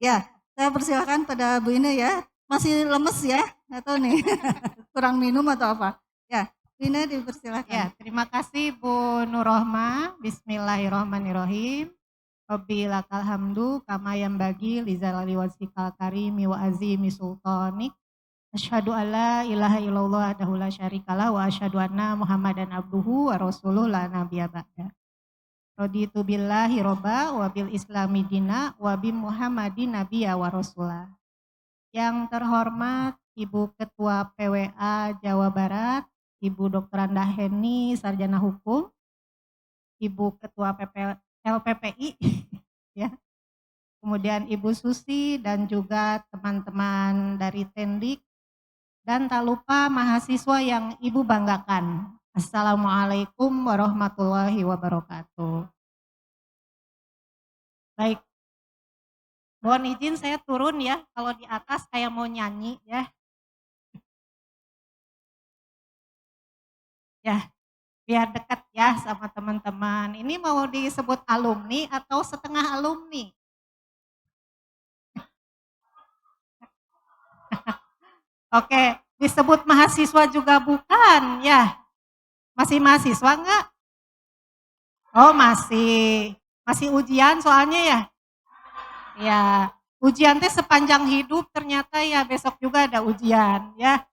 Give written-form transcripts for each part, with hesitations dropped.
Ya, saya persilakan pada Bu Ine ya. Masih lemes ya? Nggak tahu nih, kurang minum atau apa? Ya, Bu Ine dipersilakan. Ya, terima kasih Bu Nurrohma. Bismillahirrahmanirrahim. Rabbil lakal hamdu kama yambagi lizalali wajhikal karimi wa azimi sultanik. Asyhadu alla ilaha illallah wahdahu la syarikalah wa asyhadu anna Muhammadan abduhu wa rasuluh la nabiyya ba'da. Raditu billahi robba wa bil islami dina wa bi Muhammadin nabiyya wa rasulah. Yang terhormat Ibu Ketua PWA Jawa Barat, Ibu Dr. Anda Heni, Sarjana Hukum, Ibu Ketua LPPI, ya, kemudian Ibu Susi dan juga teman-teman dari Tendik, dan tak lupa mahasiswa yang Ibu banggakan. Assalamualaikum warahmatullahi wabarakatuh. Baik, mohon izin saya turun ya, kalau di atas kayak mau nyanyi ya. Ya, biar dekat ya sama teman-teman. Ini mau disebut alumni atau setengah alumni? Oke, disebut mahasiswa juga bukan ya? Masih mahasiswa enggak? Oh masih. Masih ujian soalnya ya? Ya, ujian teh sepanjang hidup ternyata ya besok juga ada ujian ya.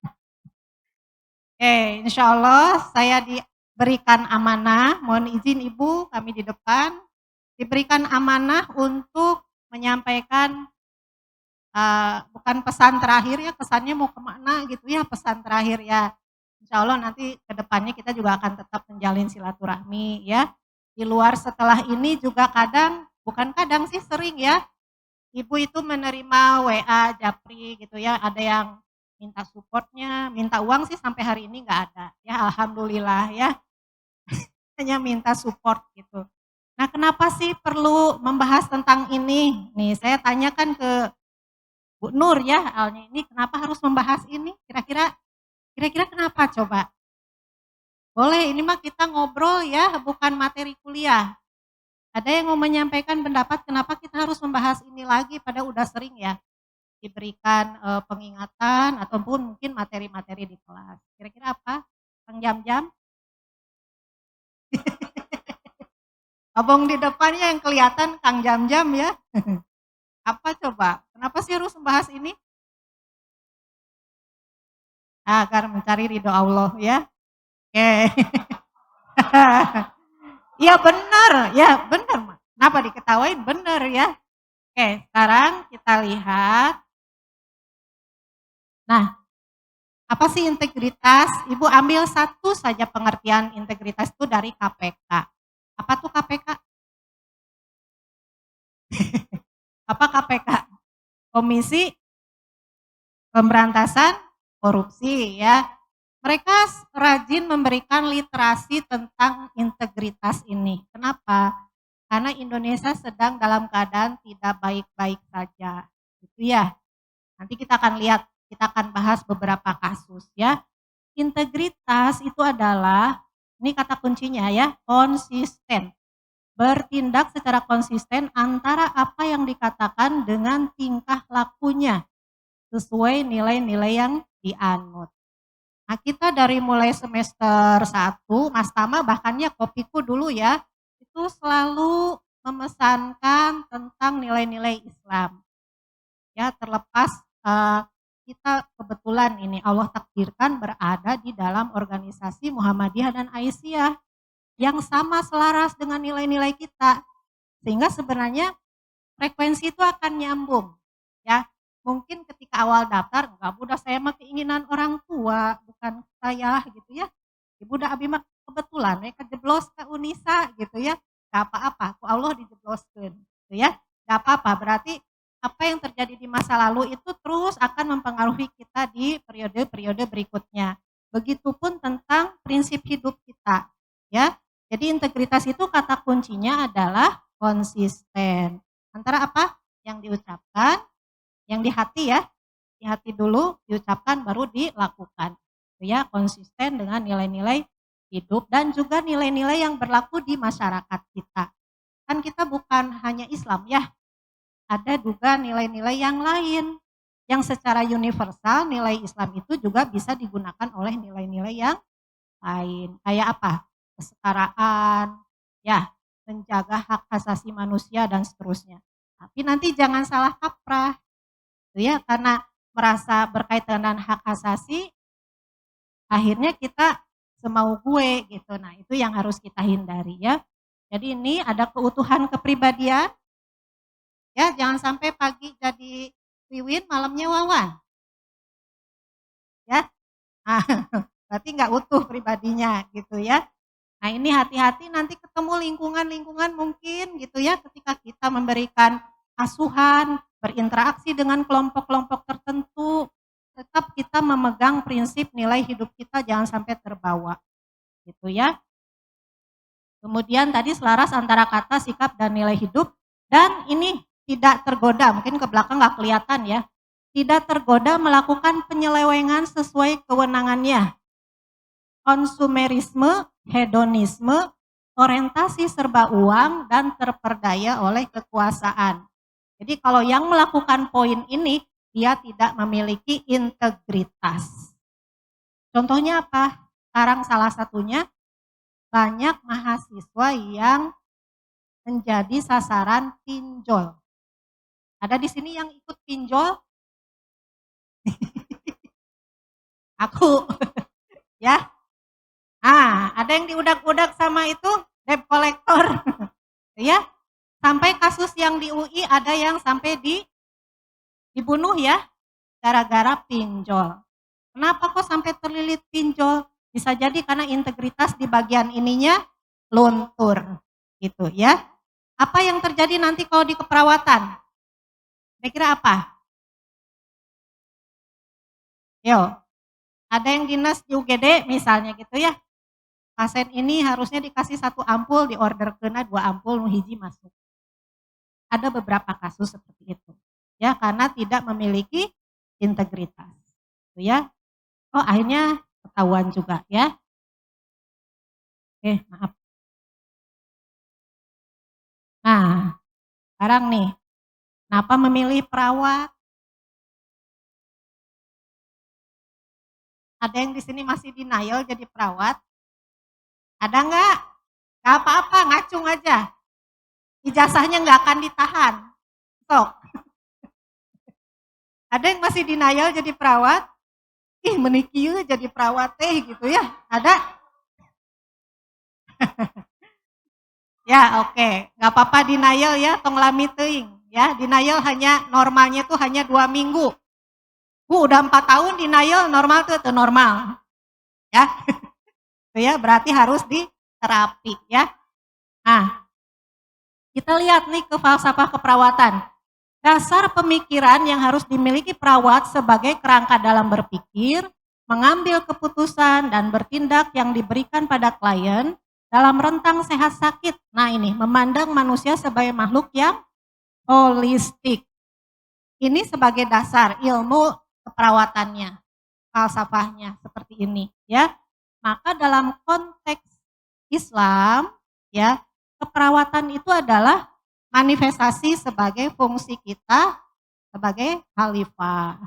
Oke, insya Allah saya diberikan amanah, mohon izin Ibu kami di depan, diberikan amanah untuk menyampaikan bukan pesan terakhir ya, kesannya mau kemana gitu ya, pesan terakhir ya. Insya Allah nanti ke depannya kita juga akan tetap menjalin silaturahmi ya. Di luar setelah ini juga kadang, bukan kadang sih sering ya, Ibu itu menerima WA, Japri gitu ya, ada yang minta supportnya, minta uang sih sampai hari ini nggak ada. Ya alhamdulillah ya, hanya minta support gitu. Nah kenapa sih perlu membahas tentang ini? Nih saya tanyakan ke Bu Nur ya, halnya ini kenapa harus membahas ini? Kira-kira kenapa coba? Boleh, ini mah kita ngobrol ya, bukan materi kuliah. Ada yang mau menyampaikan pendapat kenapa kita harus membahas ini lagi, pada udah sering ya diberikan pengingatan ataupun mungkin materi-materi di kelas. Kira-kira apa? Kang Jam-Jam? Abang di depannya yang kelihatan Kang Jam-Jam ya. Apa coba? Kenapa sih harus membahas ini? Agar mencari ridho Allah ya. Oke. Iya benar, ya benar. Kenapa diketawain? Benar ya. Oke, sekarang kita lihat. Nah, apa sih integritas? Ibu ambil satu saja pengertian integritas itu dari KPK. Apa tuh KPK? Apa KPK? Komisi Pemberantasan Korupsi ya. Mereka rajin memberikan literasi tentang integritas ini. Kenapa? Karena Indonesia sedang dalam keadaan tidak baik-baik saja. Gitu ya. Nanti kita akan lihat, kita akan bahas beberapa kasus ya. Integritas itu adalah, ini kata kuncinya ya, konsisten. Bertindak secara konsisten antara apa yang dikatakan dengan tingkah lakunya sesuai nilai-nilai yang dianut. Nah kita dari mulai semester 1, Mas Tama bahkannya kopiku dulu ya, itu selalu memesankan tentang nilai-nilai Islam. Ya terlepas kita kebetulan ini Allah takdirkan berada di dalam organisasi Muhammadiyah dan Aisyah yang sama selaras dengan nilai-nilai kita. Sehingga sebenarnya frekuensi itu akan nyambung. Ya, mungkin ketika awal daftar, enggak udah saya mah keinginan orang tua, bukan saya gitu ya. Ibu udah abi mah kebetulan ya kejeblos ke Unisa gitu ya. Gak apa-apa, ku Allah dijebloskeun gitu ya. Gak apa-apa, berarti apa yang terjadi di masa lalu itu terus akan mempengaruhi kita di periode-periode berikutnya. Begitupun tentang prinsip hidup kita, ya. Jadi integritas itu kata kuncinya adalah konsisten. Antara apa? Yang diucapkan, yang di hati ya. Di hati dulu, diucapkan baru dilakukan. Ya, konsisten dengan nilai-nilai hidup dan juga nilai-nilai yang berlaku di masyarakat kita. Kan kita bukan hanya Islam ya, ada juga nilai-nilai yang lain yang secara universal nilai Islam itu juga bisa digunakan oleh nilai-nilai yang lain. Kayak apa? Kesetaraan, ya, menjaga hak asasi manusia dan seterusnya. Tapi nanti jangan salah kaprah, gitu ya, karena merasa berkaitan dengan hak asasi, akhirnya kita semau gue gitu. Nah, itu yang harus kita hindari ya. Jadi ini ada keutuhan kepribadian, ya, jangan sampai pagi jadi Wiwin, malamnya Wawan, ya. Nah, berarti nggak utuh pribadinya gitu ya. Nah ini hati-hati nanti ketemu lingkungan-lingkungan mungkin gitu ya ketika kita memberikan asuhan, berinteraksi dengan kelompok-kelompok tertentu, tetap kita memegang prinsip nilai hidup kita jangan sampai terbawa gitu ya. Kemudian tadi selaras antara kata, sikap, dan nilai hidup, dan ini tidak tergoda, mungkin ke belakang nggak kelihatan ya, tidak tergoda melakukan penyelewengan sesuai kewenangannya. Konsumerisme, hedonisme, orientasi serba uang, dan terperdaya oleh kekuasaan. Jadi kalau yang melakukan poin ini, dia tidak memiliki integritas. Contohnya apa? Sekarang salah satunya, banyak mahasiswa yang menjadi sasaran pinjol. Ada di sini yang ikut pinjol? Aku, ya. Ada yang diudak-udak sama itu debt collector, ya. Sampai kasus yang di UI ada yang sampai dibunuh ya, gara-gara pinjol. Kenapa kok sampai terlilit pinjol? Bisa jadi karena integritas di bagian ininya luntur, gitu ya. Apa yang terjadi nanti kalau di keperawatan? Kira-kira apa? Yo, ada yang dinas di UGD misalnya gitu ya. Pasien ini harusnya dikasih 1 ampul, di order kena 2 ampul, nu hiji masuk. Ada beberapa kasus seperti itu. Ya, karena tidak memiliki integritas. Gitu ya. Oh, akhirnya ketahuan juga ya. Maaf. Nah, sekarang nih, kenapa memilih perawat? Ada yang di sini masih denial jadi perawat? Ada nggak? Nggak apa-apa, ngacung aja. Ijazahnya nggak akan ditahan. Sok. Ada yang masih denial jadi perawat? Ih, menikieu jadi perawat teh gitu ya. Ada? Ya, oke. Nggak apa-apa denial ya, tong lami teuing. Ya, denial hanya normalnya tuh hanya 2 minggu. Bu, udah 4 tahun denial, normal tuh normal. Ya. Itu ya, berarti harus diterapi ya. Nah, kita lihat nih ke falsafah keperawatan. Dasar pemikiran yang harus dimiliki perawat sebagai kerangka dalam berpikir, mengambil keputusan dan bertindak yang diberikan pada klien dalam rentang sehat sakit. Nah ini, memandang manusia sebagai makhluk yang holistik. Ini sebagai dasar ilmu keperawatannya, falsafahnya seperti ini ya. Maka dalam konteks Islam ya, keperawatan itu adalah manifestasi sebagai fungsi kita sebagai khalifah.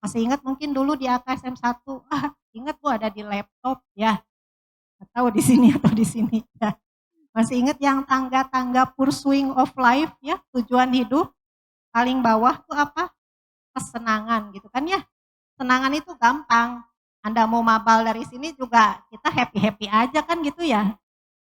Masih ingat mungkin dulu di AKSM 1, ingat Bu ada di laptop ya. Atau di sini atau di sini ya. Masih ingat yang tangga-tangga pursuing of life ya, tujuan hidup. Paling bawah tuh apa? Kesenangan gitu kan ya. Senangan itu gampang. Anda mau mabal dari sini juga kita happy-happy aja kan gitu ya.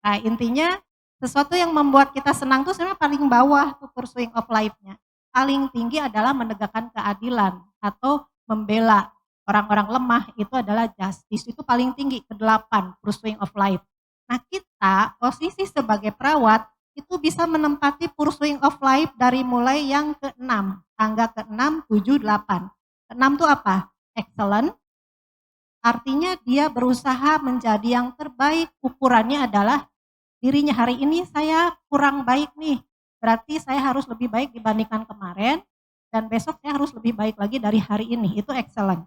Nah intinya sesuatu yang membuat kita senang tuh sebenarnya paling bawah tuh pursuing of life-nya. Paling tinggi adalah menegakkan keadilan atau membela orang-orang lemah, itu adalah justice. Itu paling tinggi, ke-8 pursuing of life. Nah kita posisi sebagai perawat itu bisa menempati pursuing of life dari mulai yang ke-6, tangga ke-6, 7, 8. Ke-6 itu apa? Excellent. Artinya dia berusaha menjadi yang terbaik, ukurannya adalah dirinya. Hari ini saya kurang baik nih, berarti saya harus lebih baik dibandingkan kemarin, dan besok saya harus lebih baik lagi dari hari ini, itu excellent.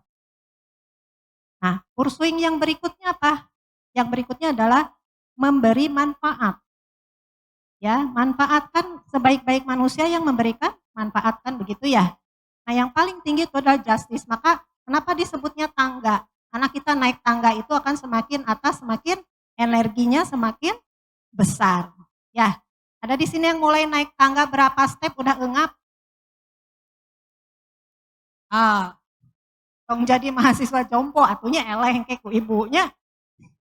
Nah, pursuing yang berikutnya apa? Yang berikutnya adalah memberi manfaat. Ya, manfaat kan sebaik-baik manusia yang memberikan manfaat kan begitu ya. Nah yang paling tinggi itu adalah justice. Maka kenapa disebutnya tangga? Karena kita naik tangga itu akan semakin atas, semakin energinya semakin besar. Ya, ada di sini yang mulai naik tangga berapa step udah engap? Dong jadi mahasiswa jompo, atunya eleh kayak ku ibunya,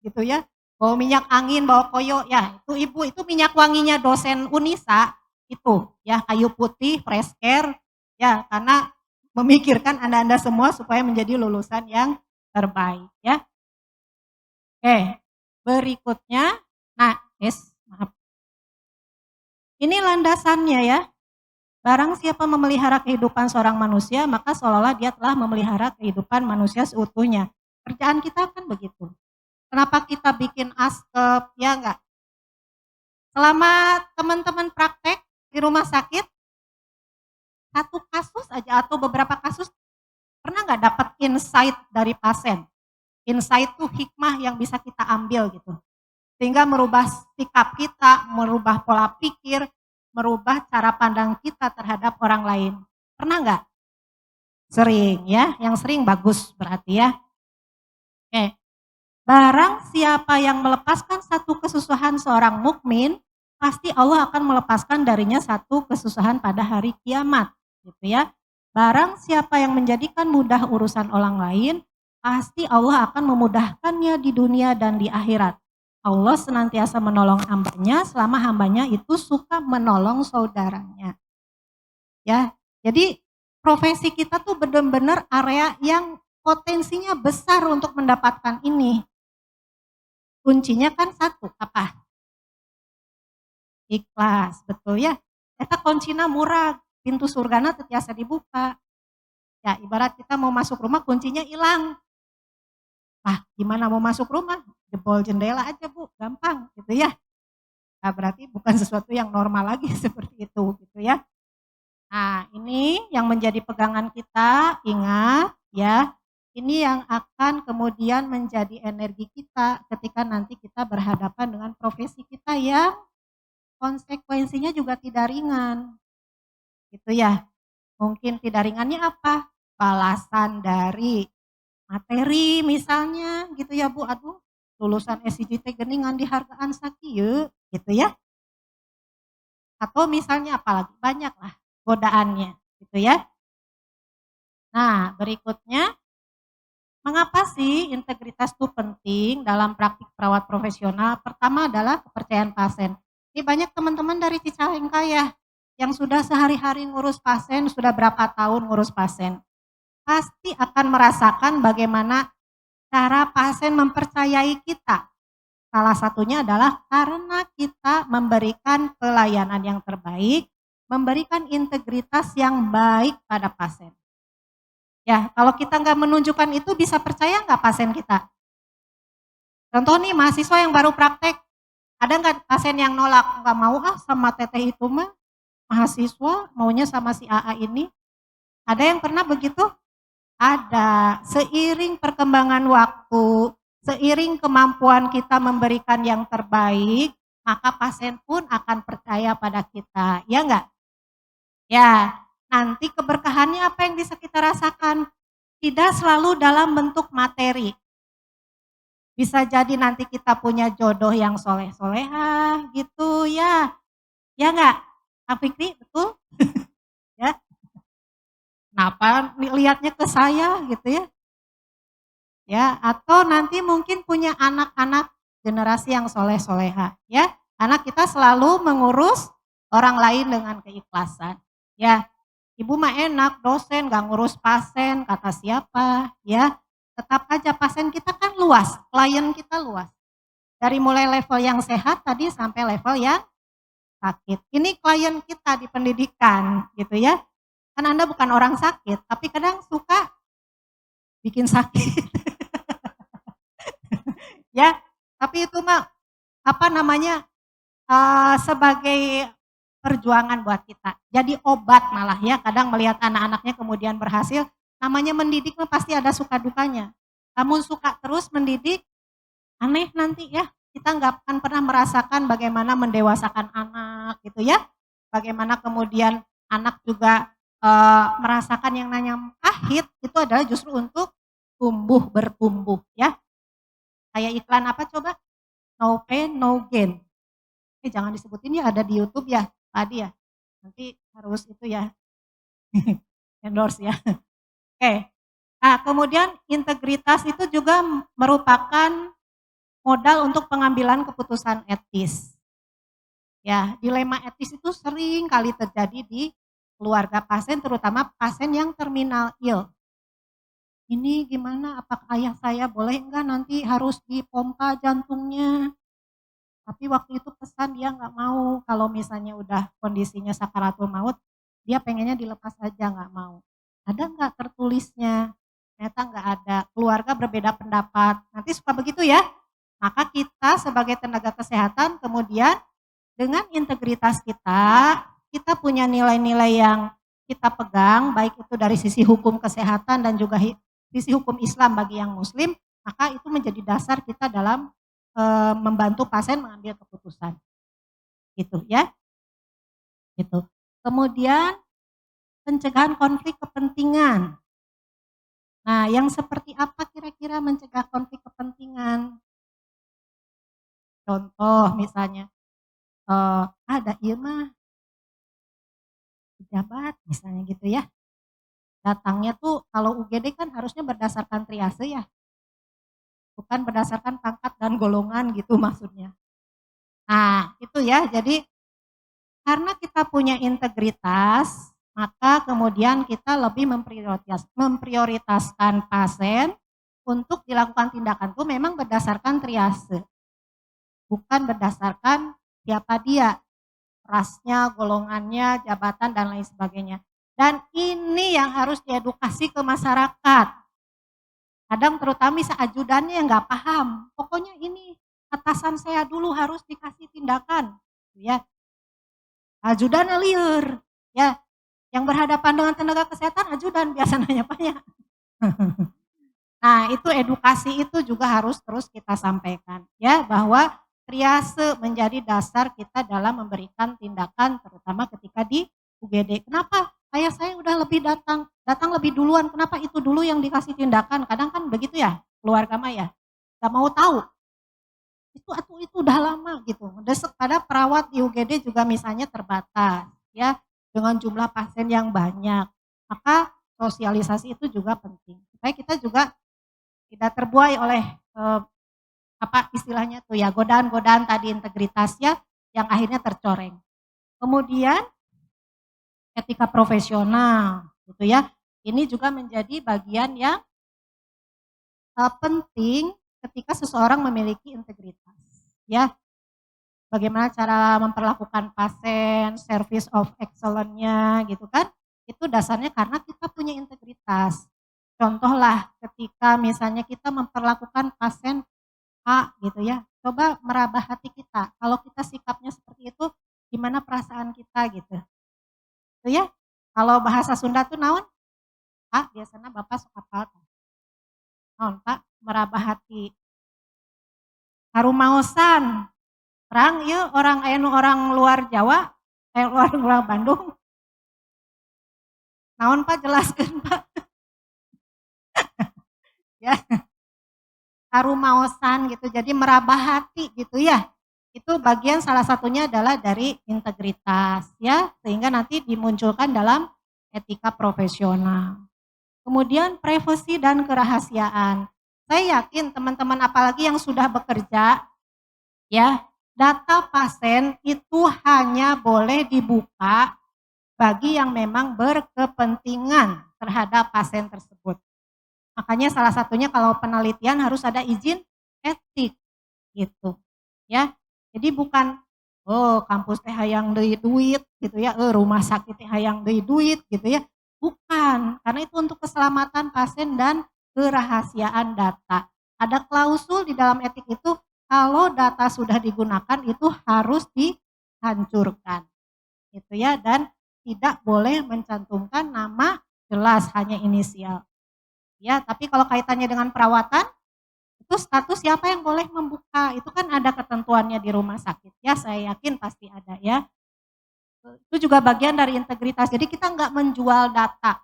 gitu ya. Bawa minyak angin, bawa koyo, ya itu ibu, itu minyak wanginya dosen Unisa, itu ya kayu putih, fresh care, ya karena memikirkan Anda-Anda semua supaya menjadi lulusan yang terbaik ya. Oke, berikutnya, nah maaf. Ini landasannya ya. Barang siapa memelihara kehidupan seorang manusia, maka seolah-olah dia telah memelihara kehidupan manusia seutuhnya. Kerjaan kita kan begitu. Kenapa kita bikin askep, ya enggak? Selama teman-teman praktek di rumah sakit, satu kasus aja atau beberapa kasus, pernah nggak dapat insight dari pasien? Insight itu hikmah yang bisa kita ambil gitu. Sehingga merubah sikap kita, merubah pola pikir, merubah cara pandang kita terhadap orang lain. Pernah nggak? Sering ya, yang sering bagus berarti ya. Oke. Barang siapa yang melepaskan satu kesusahan seorang mukmin, pasti Allah akan melepaskan darinya satu kesusahan pada hari kiamat, gitu ya. Barang siapa yang menjadikan mudah urusan orang lain, pasti Allah akan memudahkannya di dunia dan di akhirat. Allah senantiasa menolong hambanya selama hambanya itu suka menolong saudaranya. Ya, jadi profesi kita tuh benar-benar area yang potensinya besar untuk mendapatkan ini. Kuncinya kan satu, apa? Ikhlas, betul ya. Eta kuncinya murah, pintu surgana tetiasa dibuka. Ya, ibarat kita mau masuk rumah kuncinya hilang. Nah, gimana mau masuk rumah? Jebol jendela aja Bu, gampang gitu ya. Nah, berarti bukan sesuatu yang normal lagi seperti itu gitu ya. Nah, ini yang menjadi pegangan kita, ingat ya. Ini yang akan kemudian menjadi energi kita ketika nanti kita berhadapan dengan profesi kita yang konsekuensinya juga tidak ringan. Gitu ya. Mungkin tidak ringannya apa? Balasan dari materi misalnya gitu ya Bu, aduh lulusan SIJT geningan dihargaan sakieu gitu ya. Atau misalnya apalagi banyak lah godaannya gitu ya. Nah berikutnya, mengapa sih integritas itu penting dalam praktik perawat profesional? Pertama adalah kepercayaan pasien. Ini banyak teman-teman dari Cicalengka ya, yang sudah sehari-hari ngurus pasien, sudah berapa tahun ngurus pasien. Pasti akan merasakan bagaimana cara pasien mempercayai kita. Salah satunya adalah karena kita memberikan pelayanan yang terbaik, memberikan integritas yang baik pada pasien. Ya, kalau kita nggak menunjukkan itu bisa percaya nggak pasien kita? Contoh nih mahasiswa yang baru praktek, ada nggak pasien yang nolak, nggak mau sama teteh itu mah, mahasiswa maunya sama si AA ini? Ada yang pernah begitu? Ada. Seiring perkembangan waktu, seiring kemampuan kita memberikan yang terbaik, maka pasien pun akan percaya pada kita, ya enggak? Ya, nanti keberkahannya apa yang bisa kita rasakan? Tidak selalu dalam bentuk materi. Bisa jadi nanti kita punya jodoh yang soleh-solehah gitu ya. Ya enggak? Kak Fikri, betul? Ya. Kenapa lihatnya ke saya gitu ya? Ya, atau nanti mungkin punya anak-anak generasi yang soleh-soleha ya. Karena kita selalu mengurus orang lain dengan keikhlasan. Ya, ibu mah enak, dosen gak ngurus pasien, kata siapa ya. Tetap aja pasien kita kan luas, klien kita luas. Dari mulai level yang sehat tadi sampai level yang sakit. Ini klien kita di pendidikan gitu ya. Kan Anda bukan orang sakit, tapi kadang suka bikin sakit. Ya, tapi itu mah apa namanya sebagai perjuangan buat kita. Jadi obat malah ya, kadang melihat anak-anaknya kemudian berhasil, namanya mendidik mah pasti ada suka dukanya. Namun suka terus mendidik, aneh nanti ya, kita nggak akan pernah merasakan bagaimana mendewasakan anak gitu ya. Bagaimana kemudian anak juga merasakan yang namanya pahit, itu adalah justru untuk tumbuh bertumbuh ya. Kayak iklan apa coba? No pain, no gain. Jangan disebutin ya, ada di YouTube ya, tadi ya. Nanti harus itu ya, endorse ya. Oke. Nah, kemudian integritas itu juga merupakan modal untuk pengambilan keputusan etis. Ya, dilema etis itu sering kali terjadi di keluarga pasien, terutama pasien yang terminal ill. Ini gimana, apakah ayah saya boleh enggak nanti harus dipompa jantungnya? Tapi waktu itu pesan dia nggak mau, kalau misalnya udah kondisinya sakaratul maut, dia pengennya dilepas aja, nggak mau. Ada nggak tertulisnya? Ternyata nggak ada. Keluarga berbeda pendapat. Nanti suka begitu ya. Maka kita sebagai tenaga kesehatan kemudian dengan integritas kita punya nilai-nilai yang kita pegang, baik itu dari sisi hukum kesehatan dan juga sisi hukum Islam bagi yang muslim, maka itu menjadi dasar kita dalam membantu pasien mengambil keputusan. Gitu ya. Gitu. Kemudian pencegahan konflik kepentingan. Nah, yang seperti apa kira-kira mencegah konflik kepentingan? Contoh misalnya, ada ieu mah pejabat misalnya gitu ya. Datangnya tuh kalau UGD kan harusnya berdasarkan triase ya. Bukan berdasarkan pangkat dan golongan gitu maksudnya. Nah, itu ya. Jadi karena kita punya integritas, maka kemudian kita lebih memprioritaskan pasien untuk dilakukan tindakan itu memang berdasarkan triase. Bukan berdasarkan siapa dia, rasnya, golongannya, jabatan, dan lain sebagainya. Dan ini yang harus diedukasi ke masyarakat. Kadang terutama ajudannya yang nggak paham. Pokoknya ini atasan saya dulu harus dikasih tindakan. Ya, ajudan liur. Ya, yang berhadapan dengan tenaga kesehatan ajudan biasanya banyak. Nah, itu edukasi itu juga harus terus kita sampaikan ya, bahwa triase menjadi dasar kita dalam memberikan tindakan terutama ketika di UGD. Kenapa? Ayah saya udah lebih datang lebih duluan, kenapa itu dulu yang dikasih tindakan? Kadang kan begitu ya, keluarga mah ya, gak mau tahu. Itu udah lama gitu. Desek pada perawat di UGD juga misalnya terbatas ya, dengan jumlah pasien yang banyak. Maka sosialisasi itu juga penting. Supaya kita juga tidak terbuai oleh apa istilahnya tuh ya, godaan-godaan tadi integritasnya yang akhirnya tercoreng. Kemudian etika profesional gitu ya. Ini juga menjadi bagian yang penting ketika seseorang memiliki integritas ya. Bagaimana cara memperlakukan pasien, service of excellence-nya gitu kan. Itu dasarnya karena kita punya integritas. Contohlah ketika misalnya kita memperlakukan pasien A gitu ya, coba meraba hati kita. Kalau kita sikapnya seperti itu, gimana perasaan kita gitu. Itu ya. Kalau bahasa Sunda tuh naon? Pak, biasanya Bapak suka apa? Naon Pak, meraba hati. Harumaosan. Terang ya orang orang luar Jawa, luar Bandung. Naon Pak, jelaskan Pak. Ya. Harumaosan gitu, jadi meraba hati gitu ya. Itu bagian salah satunya adalah dari integritas ya, sehingga nanti dimunculkan dalam etika profesional. Kemudian privasi dan kerahasiaan. Saya yakin teman-teman apalagi yang sudah bekerja ya, data pasien itu hanya boleh dibuka bagi yang memang berkepentingan terhadap pasien tersebut. Makanya salah satunya kalau penelitian harus ada izin etik gitu ya. Jadi bukan kampus teh hayang deui duit gitu ya, rumah sakit teh hayang deui duit gitu ya. Bukan, karena itu untuk keselamatan pasien dan kerahasiaan data. Ada klausul di dalam etik itu kalau data sudah digunakan itu harus dihancurkan. Gitu ya, dan tidak boleh mencantumkan nama jelas hanya inisial. Ya, tapi kalau kaitannya dengan perawatan, itu status siapa yang boleh membuka, itu kan ada ketentuannya di rumah sakit. Ya, saya yakin pasti ada ya. Itu juga bagian dari integritas. Jadi kita nggak menjual data.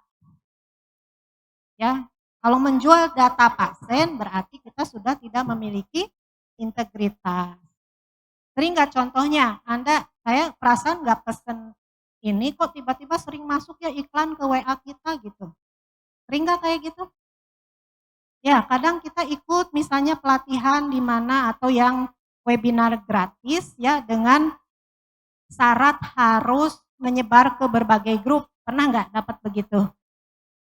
Ya, kalau menjual data pasien berarti kita sudah tidak memiliki integritas. Sering nggak contohnya, saya perasaan nggak pesen ini kok tiba-tiba sering masuk ya iklan ke WA kita gitu. Sering nggak kayak gitu? Ya, kadang kita ikut misalnya pelatihan di mana atau yang webinar gratis ya dengan syarat harus menyebar ke berbagai grup. Pernah nggak dapat begitu?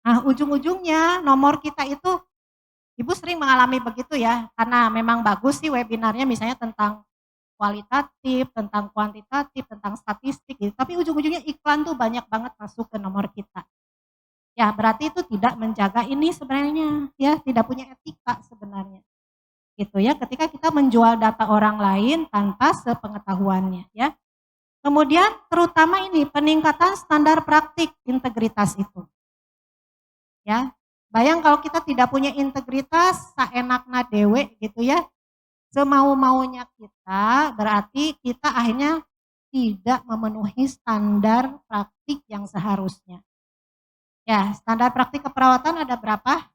Nah, ujung-ujungnya nomor kita itu, Ibu sering mengalami begitu ya, karena memang bagus sih webinarnya misalnya tentang kualitatif, tentang kuantitatif, tentang statistik gitu. Tapi ujung-ujungnya iklan tuh banyak banget masuk ke nomor kita. Ya, berarti itu tidak menjaga ini sebenarnya, ya, tidak punya etika sebenarnya. Gitu ya, ketika kita menjual data orang lain tanpa sepengetahuannya, ya. Kemudian terutama ini peningkatan standar praktik integritas itu. Ya. Bayang kalau kita tidak punya integritas, saenakna dewe gitu ya. Semau-maunya kita, berarti kita akhirnya tidak memenuhi standar praktik yang seharusnya. Ya, standar praktik keperawatan ada berapa?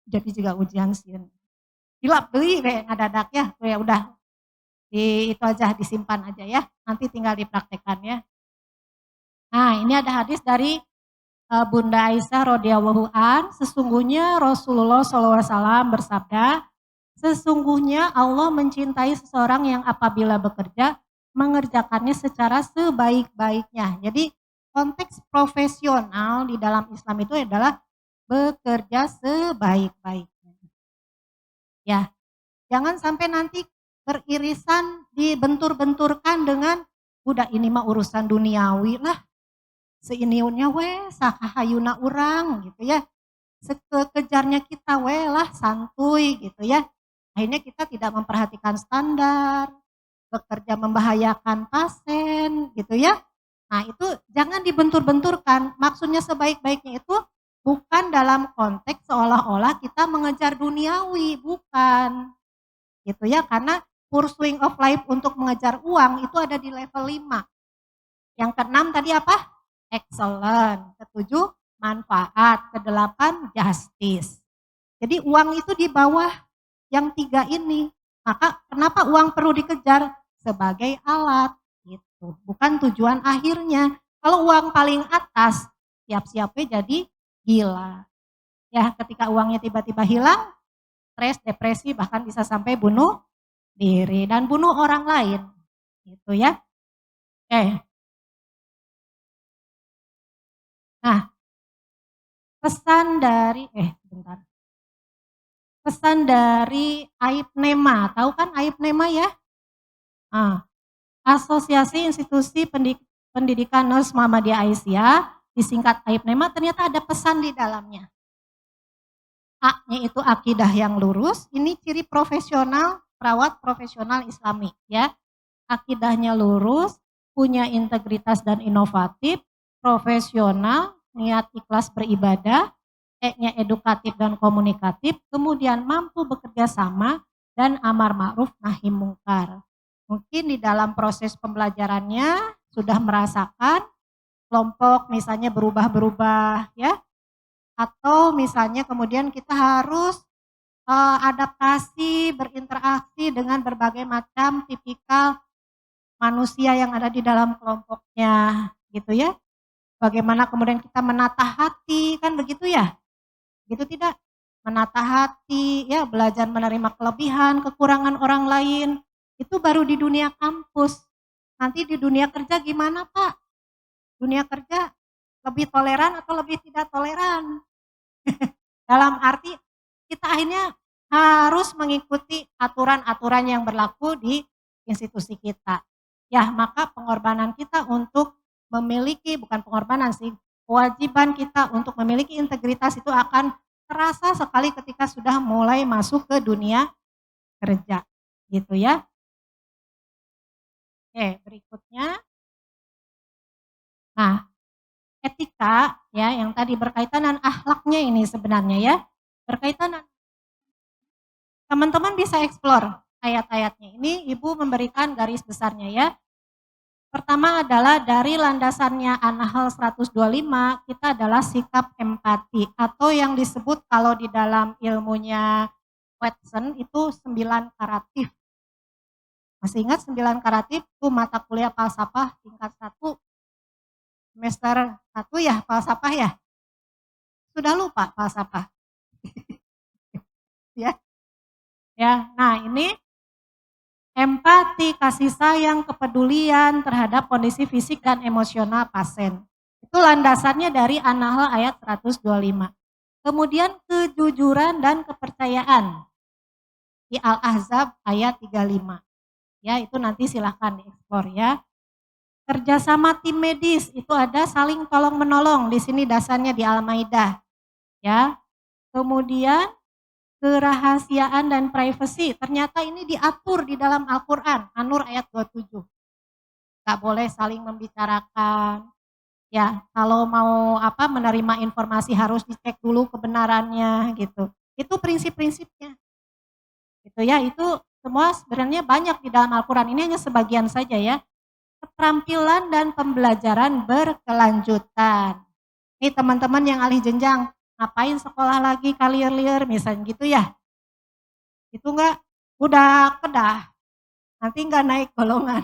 Jadi juga ujian sih. Hilap beli ngadadak ya, tuh ya udah itu aja disimpan aja ya, nanti tinggal dipraktekkan ya. Nah, ini ada hadis dari Bunda Aisyah radhiyallahu an, sesungguhnya Rasulullah SAW bersabda, sesungguhnya Allah mencintai seseorang yang apabila bekerja mengerjakannya secara sebaik-baiknya. Jadi konteks profesional di dalam Islam itu adalah bekerja sebaik-baiknya. Ya, jangan sampai nanti beririsan dibentur-benturkan dengan udah ini mah urusan duniawi lah. Seiniunnya we sakahayuna urang gitu ya. Sekejarnya kita we lah santuy gitu ya. Akhirnya kita tidak memperhatikan standar, bekerja membahayakan pasien gitu ya. Nah itu jangan dibentur-benturkan, maksudnya sebaik-baiknya itu bukan dalam konteks seolah-olah kita mengejar duniawi, bukan. Gitu ya, karena pursuing of life untuk mengejar uang itu ada di level 5. Yang keenam tadi apa? Excellent. Ketujuh, manfaat. Kedelapan, justice. Jadi uang itu di bawah yang 3 ini. Maka kenapa uang perlu dikejar? Sebagai alat. Gitu. Bukan tujuan akhirnya. Kalau uang paling atas, siap-siapnya jadi gila. Ya, ketika uangnya tiba-tiba hilang, stres, depresi, bahkan bisa sampai bunuh diri dan bunuh orang lain. Gitu ya. Nah, pesan dari AIPNEMA, tahu kan AIPNEMA ya? Nah, Asosiasi Institusi Pendidikan Nurse Muhammadiyah Aisyah, disingkat AIPNEMA, ternyata ada pesan di dalamnya. A-nya itu akidah yang lurus, ini ciri profesional, perawat profesional Islami ya. Akidahnya lurus, punya integritas dan inovatif, profesional, niat ikhlas beribadah, E-nya edukatif dan komunikatif, kemudian mampu bekerja sama dan amar ma'ruf nahi mungkar. Mungkin di dalam proses pembelajarannya sudah merasakan kelompok misalnya berubah-berubah ya, atau misalnya kemudian kita harus adaptasi, berinteraksi dengan berbagai macam tipikal manusia yang ada di dalam kelompoknya gitu ya. Bagaimana kemudian kita menata hati, kan begitu ya? Gitu tidak? Menata hati, ya belajar menerima kelebihan, kekurangan orang lain. Itu baru di dunia kampus. Nanti di dunia kerja gimana Pak? Dunia kerja lebih toleran atau lebih tidak toleran? Dalam arti kita akhirnya harus mengikuti aturan-aturan yang berlaku di institusi kita. Ya, maka pengorbanan kita untuk memiliki, bukan pengorbanan sih, kewajiban kita untuk memiliki integritas itu akan terasa sekali ketika sudah mulai masuk ke dunia kerja. Gitu ya. Oke, berikutnya. Nah, etika ya yang tadi berkaitan dengan akhlaknya ini sebenarnya ya. Berkaitan dengan teman-teman bisa eksplor ayat-ayatnya. Ini Ibu memberikan garis besarnya ya. Pertama adalah dari landasannya An-Nahl 125, kita adalah sikap empati atau yang disebut kalau di dalam ilmunya Watson itu 9 karatif. Masih ingat 9 karatif itu mata kuliah falsafah tingkat 1 semester 1 ya, falsafah ya? Sudah lupa falsafah. Ya. Ya, nah ini empati, kasih sayang, kepedulian terhadap kondisi fisik dan emosional pasien. Itu landasannya dari An-Nahl ayat 125. Kemudian kejujuran dan kepercayaan di Al-Ahzab ayat 35. Ya, itu nanti silahkan dieksplor ya. Kerjasama tim medis itu ada saling tolong menolong. Di sini dasarnya di Al-Maidah. Ya. Kemudian kerahasiaan dan privasi, ternyata ini diatur di dalam Al-Quran, An-Nur ayat 27. Gak boleh saling membicarakan, ya kalau mau menerima informasi harus dicek dulu kebenarannya gitu. Itu prinsip-prinsipnya. Gitu ya, itu semua sebenarnya banyak di dalam Al-Quran, ini hanya sebagian saja ya. Keterampilan dan pembelajaran berkelanjutan. Nih teman-teman yang alih jenjang, ngapain sekolah lagi kalir-lir misalnya gitu ya. Itu enggak, udah kedah, nanti enggak naik golongan.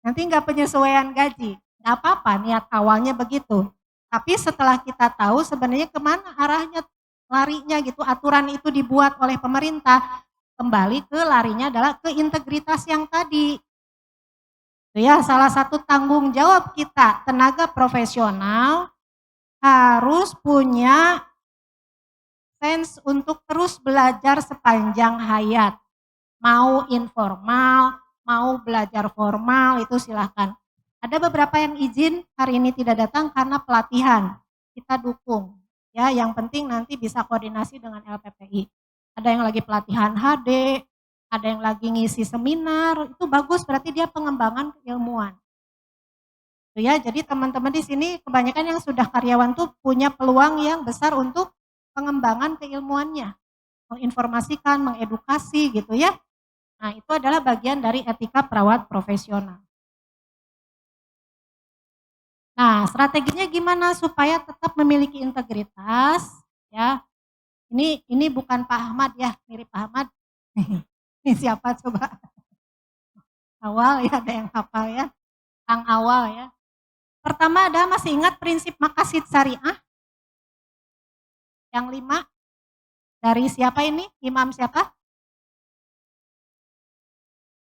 Nanti enggak penyesuaian gaji. Enggak apa-apa, niat awalnya begitu. Tapi setelah kita tahu sebenarnya kemana arahnya, larinya gitu, aturan itu dibuat oleh pemerintah, kembali ke larinya adalah ke integritas yang tadi. Itu ya, salah satu tanggung jawab kita, tenaga profesional, harus punya sense untuk terus belajar sepanjang hayat. Mau informal, mau belajar formal, itu silahkan. Ada beberapa yang izin hari ini tidak datang karena pelatihan. Kita dukung. Ya, yang penting nanti bisa koordinasi dengan LPPI. Ada yang lagi pelatihan HD, ada yang lagi ngisi seminar, itu bagus berarti dia pengembangan keilmuan. Ya, jadi teman-teman di sini kebanyakan yang sudah karyawan tuh punya peluang yang besar untuk pengembangan keilmuannya, menginformasikan, mengedukasi gitu ya. Nah, itu adalah bagian dari etika perawat profesional. Nah, strateginya gimana supaya tetap memiliki integritas ya. Ini bukan Pak Ahmad ya, mirip Pak Ahmad. Ini siapa coba? Awal ya, ada yang hafal ya. Kang Awal ya. Pertama ada masih ingat prinsip maqasid syariah? Yang 5 dari siapa ini? Imam siapa?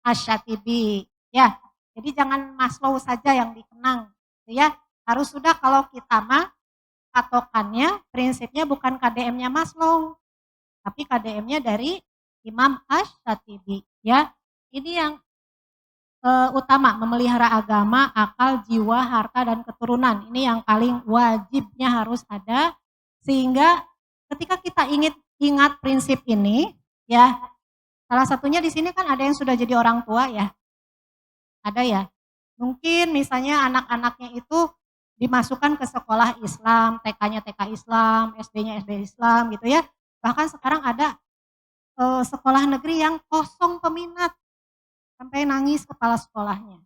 Asy-Syatibi. Ya, jadi jangan Maslow saja yang dikenang. Ya, harus sudah kalau kita mah patokannya, prinsipnya bukan KDM-nya Maslow, tapi KDM-nya dari Imam Asy-Syatibi. Ya, ini yang utama, memelihara agama, akal, jiwa, harta, dan keturunan. Ini yang paling wajibnya harus ada, sehingga ketika kita ingat prinsip ini, ya salah satunya di sini kan ada yang sudah jadi orang tua ya, ada ya. Mungkin misalnya anak-anaknya itu dimasukkan ke sekolah Islam, TK-nya TK Islam, SD-nya SD Islam gitu ya. Bahkan sekarang ada sekolah negeri yang kosong peminat, sampai nangis kepala sekolahnya.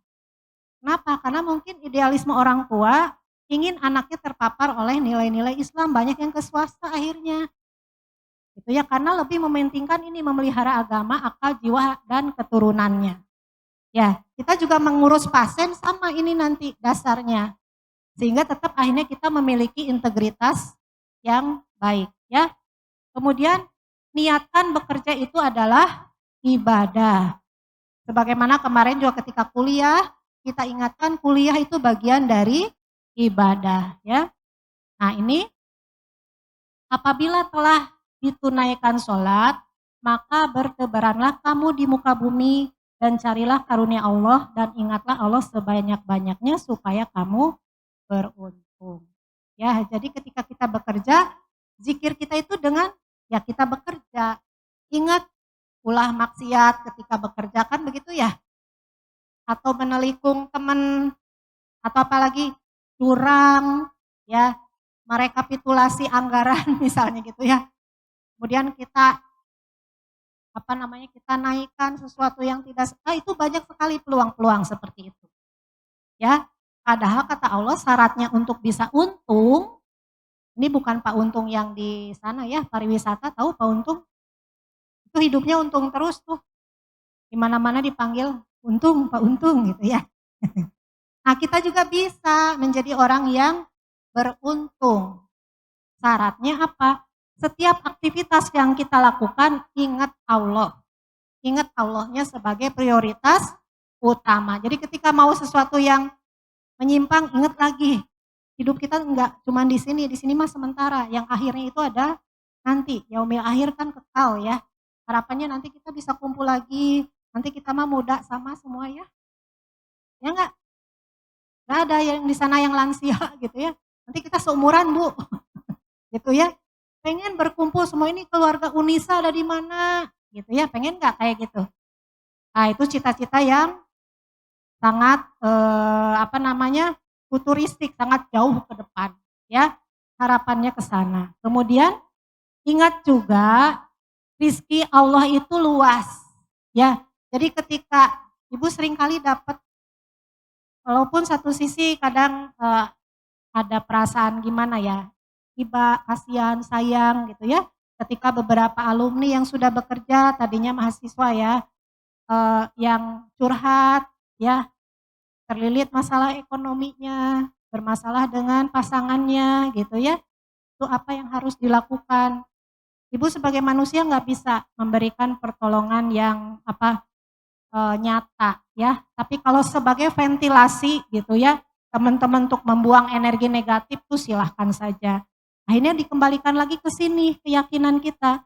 Kenapa? Karena mungkin idealisme orang tua ingin anaknya terpapar oleh nilai-nilai Islam, banyak yang ke swasta akhirnya. Itu ya, karena lebih mementingkan ini memelihara agama, akal, jiwa, dan keturunannya. Ya, kita juga mengurus pasien sama ini nanti dasarnya. Sehingga tetap akhirnya kita memiliki integritas yang baik ya. Kemudian niatkan bekerja itu adalah ibadah. Sebagaimana kemarin juga ketika kuliah, kita ingatkan kuliah itu bagian dari ibadah ya. Nah ini apabila telah ditunaikan sholat, maka bertebaranlah kamu di muka bumi dan carilah karunia Allah dan ingatlah Allah sebanyak-banyaknya supaya kamu beruntung. Ya, jadi ketika kita bekerja, zikir kita itu dengan ya kita bekerja. Ingat ulah maksiat ketika bekerja kan begitu ya, atau menelikung teman, atau apalagi curang ya, merekapitulasi anggaran misalnya gitu ya. Kemudian kita kita naikkan sesuatu yang tidak itu banyak sekali peluang-peluang seperti itu. Ya, padahal kata Allah syaratnya untuk bisa untung, ini bukan Pak Untung yang di sana ya, pariwisata, tahu Pak Untung? Itu hidupnya untung terus tuh. Di mana-mana dipanggil untung, Pak Untung gitu ya. Nah, kita juga bisa menjadi orang yang beruntung. Syaratnya apa? Setiap aktivitas yang kita lakukan, ingat Allah. Ingat Allahnya sebagai prioritas utama. Jadi ketika mau sesuatu yang menyimpang, ingat lagi. Hidup kita enggak cuma di sini mah sementara. Yang akhirnya itu ada nanti. Yaumil akhir kan kekal ya. Harapannya nanti kita bisa kumpul lagi. Nanti kita mah muda sama semua ya. Ya enggak? Enggak ada yang di sana yang lansia gitu ya. Nanti kita seumuran Bu. Gitu ya. Pengen berkumpul semua ini keluarga Unisa ada di mana? Gitu ya. Pengen enggak kayak gitu? Nah, itu cita-cita yang sangat futuristik, sangat jauh ke depan ya. Harapannya ke sana. Kemudian ingat juga rizki Allah itu luas ya. Jadi ketika Ibu seringkali dapat, walaupun satu sisi kadang ada perasaan gimana ya, tiba kasihan, sayang gitu ya. Ketika beberapa alumni yang sudah bekerja, tadinya mahasiswa ya, yang curhat ya, terlilit masalah ekonominya, bermasalah dengan pasangannya gitu ya. Itu apa yang harus dilakukan? Ibu sebagai manusia nggak bisa memberikan pertolongan yang nyata ya. Tapi kalau sebagai ventilasi gitu ya, teman-teman untuk membuang energi negatif tuh silahkan saja. Akhirnya dikembalikan lagi ke sini keyakinan kita.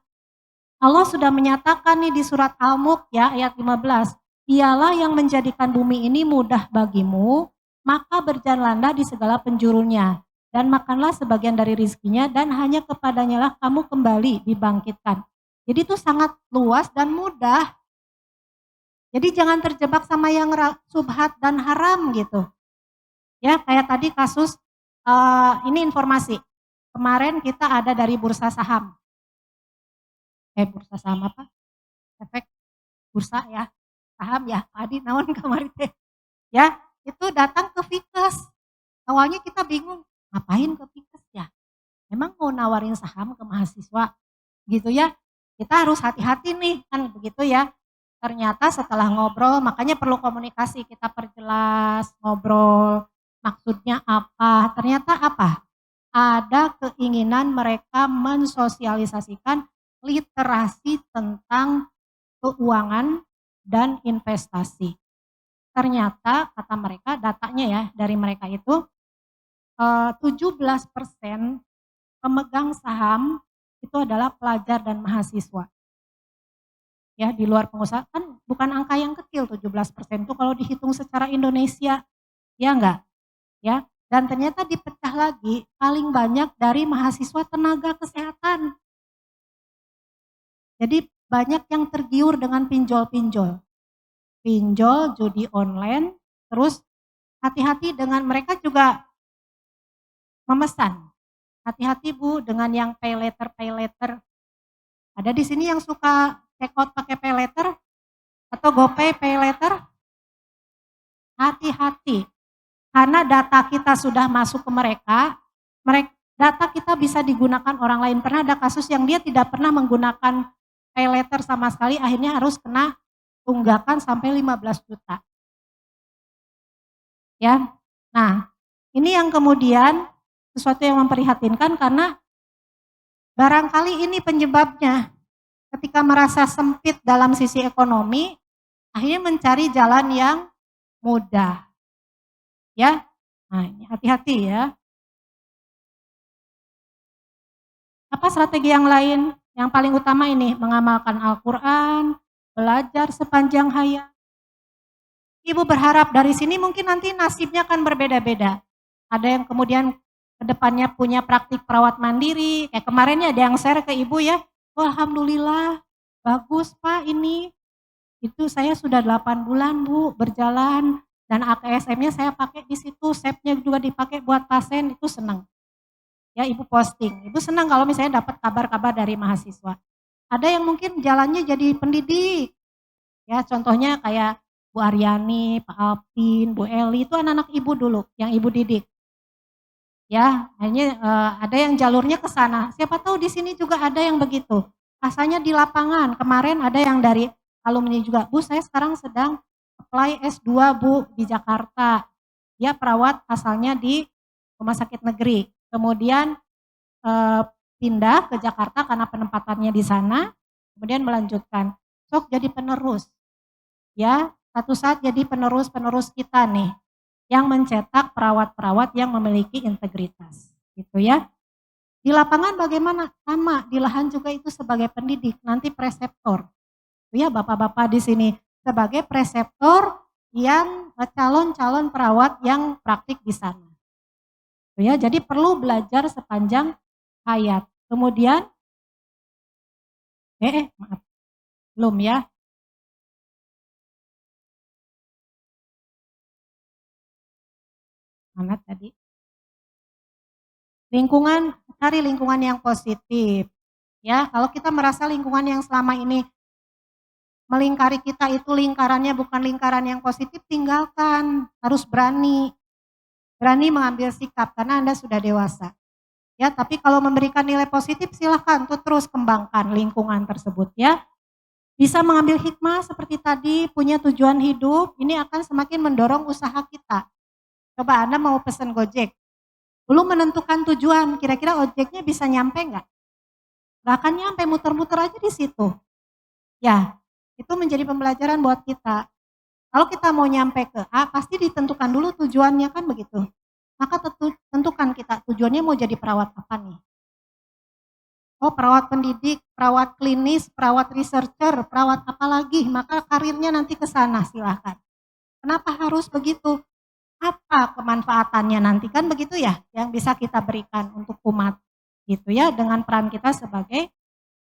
Allah sudah menyatakan nih di surat Al-Mulk ya ayat 15. Dialah yang menjadikan bumi ini mudah bagimu, maka berjalanlah di segala penjurunya. Dan makanlah sebagian dari rizkinya dan hanya kepadanya lah kamu kembali dibangkitkan. Jadi itu sangat luas dan mudah. Jadi jangan terjebak sama yang subhat dan haram gitu. Ya kayak tadi kasus, ini informasi. Kemarin kita ada dari bursa saham. Bursa saham apa? Efek bursa ya. Saham ya, Pak Adi naon kemarin teh. Ya, itu datang ke Fikes. Awalnya kita bingung, ngapain ke Fikes ya? Emang mau nawarin saham ke mahasiswa? Gitu ya. Kita harus hati-hati nih, kan begitu ya. Ternyata setelah ngobrol, makanya perlu komunikasi, kita perjelas, ngobrol, maksudnya apa. Ternyata apa? Ada keinginan mereka mensosialisasikan literasi tentang keuangan dan investasi. Ternyata kata mereka, datanya ya dari mereka itu 17% pemegang saham itu adalah pelajar dan mahasiswa. Ya, di luar pengusaha kan bukan angka yang kecil 17% itu kalau dihitung secara Indonesia. Ya enggak? Ya. Dan ternyata dipecah lagi paling banyak dari mahasiswa tenaga kesehatan. Jadi banyak yang tergiur dengan pinjol-pinjol. Pinjol, judi online, terus hati-hati dengan mereka juga memesan. Hati-hati Bu dengan yang pay later. Ada di sini yang suka check out pakai pay later atau GoPay pay later? Hati-hati. Karena data kita sudah masuk ke mereka, data kita bisa digunakan orang lain. Pernah ada kasus yang dia tidak pernah menggunakan pay later sama sekali, akhirnya harus kena tunggakan sampai 15 juta. Ya, nah ini yang kemudian sesuatu yang memprihatinkan karena barangkali ini penyebabnya. Ketika merasa sempit dalam sisi ekonomi, akhirnya mencari jalan yang mudah. Ya, nah ini hati-hati ya. Apa strategi yang lain? Yang paling utama ini, mengamalkan Al-Quran, belajar sepanjang hayat. Ibu berharap dari sini mungkin nanti nasibnya akan berbeda-beda. Ada yang kemudian kedepannya punya praktik perawat mandiri. Kayak kemarin ada yang share ke ibu ya, oh, alhamdulillah, bagus Pak ini. Itu saya sudah 8 bulan Bu berjalan. Dan ATSM-nya saya pakai di situ, SEP-nya juga dipakai buat pasien, itu senang. Ya, Ibu posting. Ibu senang kalau misalnya dapat kabar-kabar dari mahasiswa. Ada yang mungkin jalannya jadi pendidik. Ya, contohnya kayak Bu Aryani, Pak Alpin, Bu Eli, itu anak-anak ibu dulu yang ibu didik. Ya, hanya ada yang jalurnya ke sana. Siapa tahu di sini juga ada yang begitu. Asalnya di lapangan. Kemarin ada yang dari alumni juga. Bu, saya sekarang sedang apply S2 Bu di Jakarta. Dia perawat asalnya di rumah sakit negeri. Kemudian pindah ke Jakarta karena penempatannya di sana. Kemudian melanjutkan. Sok jadi penerus. Ya, satu saat jadi penerus-penerus kita nih yang mencetak perawat-perawat yang memiliki integritas, gitu ya. Di lapangan bagaimana? Sama, di lahan juga itu sebagai pendidik, nanti preseptor. Itu ya Bapak-bapak di sini sebagai preseptor yang calon-calon perawat yang praktik di sana. Itu ya, jadi perlu belajar sepanjang hayat. Kemudian maaf, belum ya. Mana tadi? Lingkungan, cari lingkungan yang positif. Ya, kalau kita merasa lingkungan yang selama ini melingkari kita itu lingkarannya bukan lingkaran yang positif, tinggalkan. Harus berani. Berani mengambil sikap karena Anda sudah dewasa. Ya, tapi kalau memberikan nilai positif silahkan tuh terus kembangkan lingkungan tersebut ya. Bisa mengambil hikmah seperti tadi, punya tujuan hidup, ini akan semakin mendorong usaha kita. Coba Anda mau pesan Gojek, belum menentukan tujuan, kira-kira ojeknya bisa nyampe nggak? Nggak akan nyampe, muter-muter aja di situ. Ya, itu menjadi pembelajaran buat kita. Kalau kita mau nyampe ke A, pasti ditentukan dulu tujuannya kan begitu. Maka tentukan kita tujuannya mau jadi perawat apa nih? Oh, perawat pendidik, perawat klinis, perawat researcher, perawat apa lagi? Maka karirnya nanti ke sana silahkan. Kenapa harus begitu? Apa kemanfaatannya nanti kan begitu ya yang bisa kita berikan untuk umat gitu ya dengan peran kita sebagai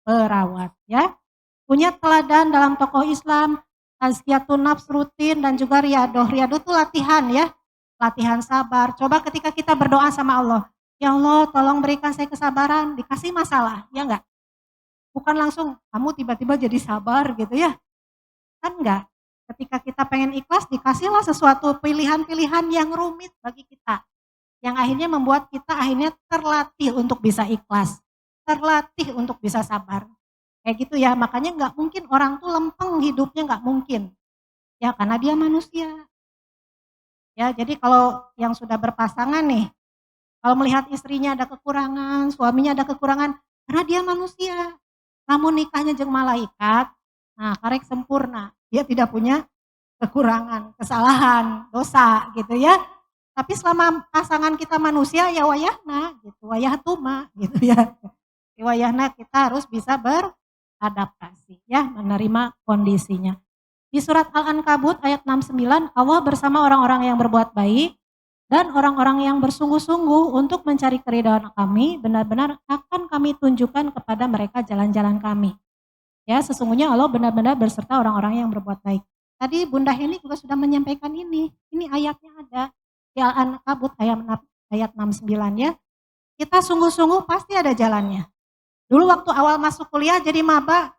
perawat ya. Punya teladan dalam tokoh Islam, tazkiyatun nafs rutin dan juga riadoh. Riadoh itu latihan ya, latihan sabar. Coba ketika kita berdoa sama Allah, ya Allah tolong berikan saya kesabaran, dikasih masalah, ya enggak? Bukan langsung kamu tiba-tiba jadi sabar gitu ya, kan enggak. Ketika kita pengen ikhlas, dikasihlah sesuatu pilihan-pilihan yang rumit bagi kita. Yang akhirnya membuat kita akhirnya terlatih untuk bisa ikhlas. Terlatih untuk bisa sabar. Kayak gitu ya, makanya nggak mungkin orang tuh lempeng hidupnya, nggak mungkin. Ya karena dia manusia. Ya jadi kalau yang sudah berpasangan nih, kalau melihat istrinya ada kekurangan, suaminya ada kekurangan, karena dia manusia. Namun nikahnya jeung malaikat, nah karek sempurna. Dia tidak punya kekurangan, kesalahan, dosa gitu ya. Tapi selama pasangan kita manusia ya wayahna gitu, wayah tuma gitu ya. Wayahna kita harus bisa beradaptasi ya, menerima kondisinya. Di surat Al-Ankabut ayat 69, Allah bersama orang-orang yang berbuat baik dan orang-orang yang bersungguh-sungguh untuk mencari keridhaan kami, benar-benar akan kami tunjukkan kepada mereka jalan-jalan kami. Ya, sesungguhnya Allah benar-benar berserta orang-orang yang berbuat baik. Tadi Bunda Heni juga sudah menyampaikan ini ayatnya ada di Al-Ankabut ayat 69 ya. Kita sungguh-sungguh pasti ada jalannya. Dulu waktu awal masuk kuliah jadi maba,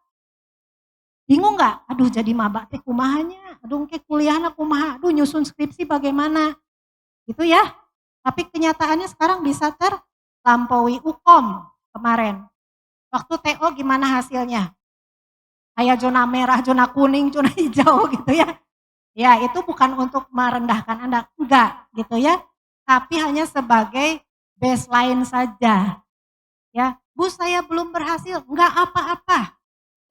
bingung nggak? Aduh jadi maba teh kumahanya, aduh ke kuliahna kumaha, aduh nyusun skripsi bagaimana, gitu ya. Tapi kenyataannya sekarang bisa terlampaui UKOM kemarin. Waktu TO gimana hasilnya? Kayak zona merah, zona kuning, zona hijau gitu ya. Ya itu bukan untuk merendahkan Anda, enggak gitu ya. Tapi hanya sebagai baseline saja. Ya, Bu saya belum berhasil, enggak apa-apa.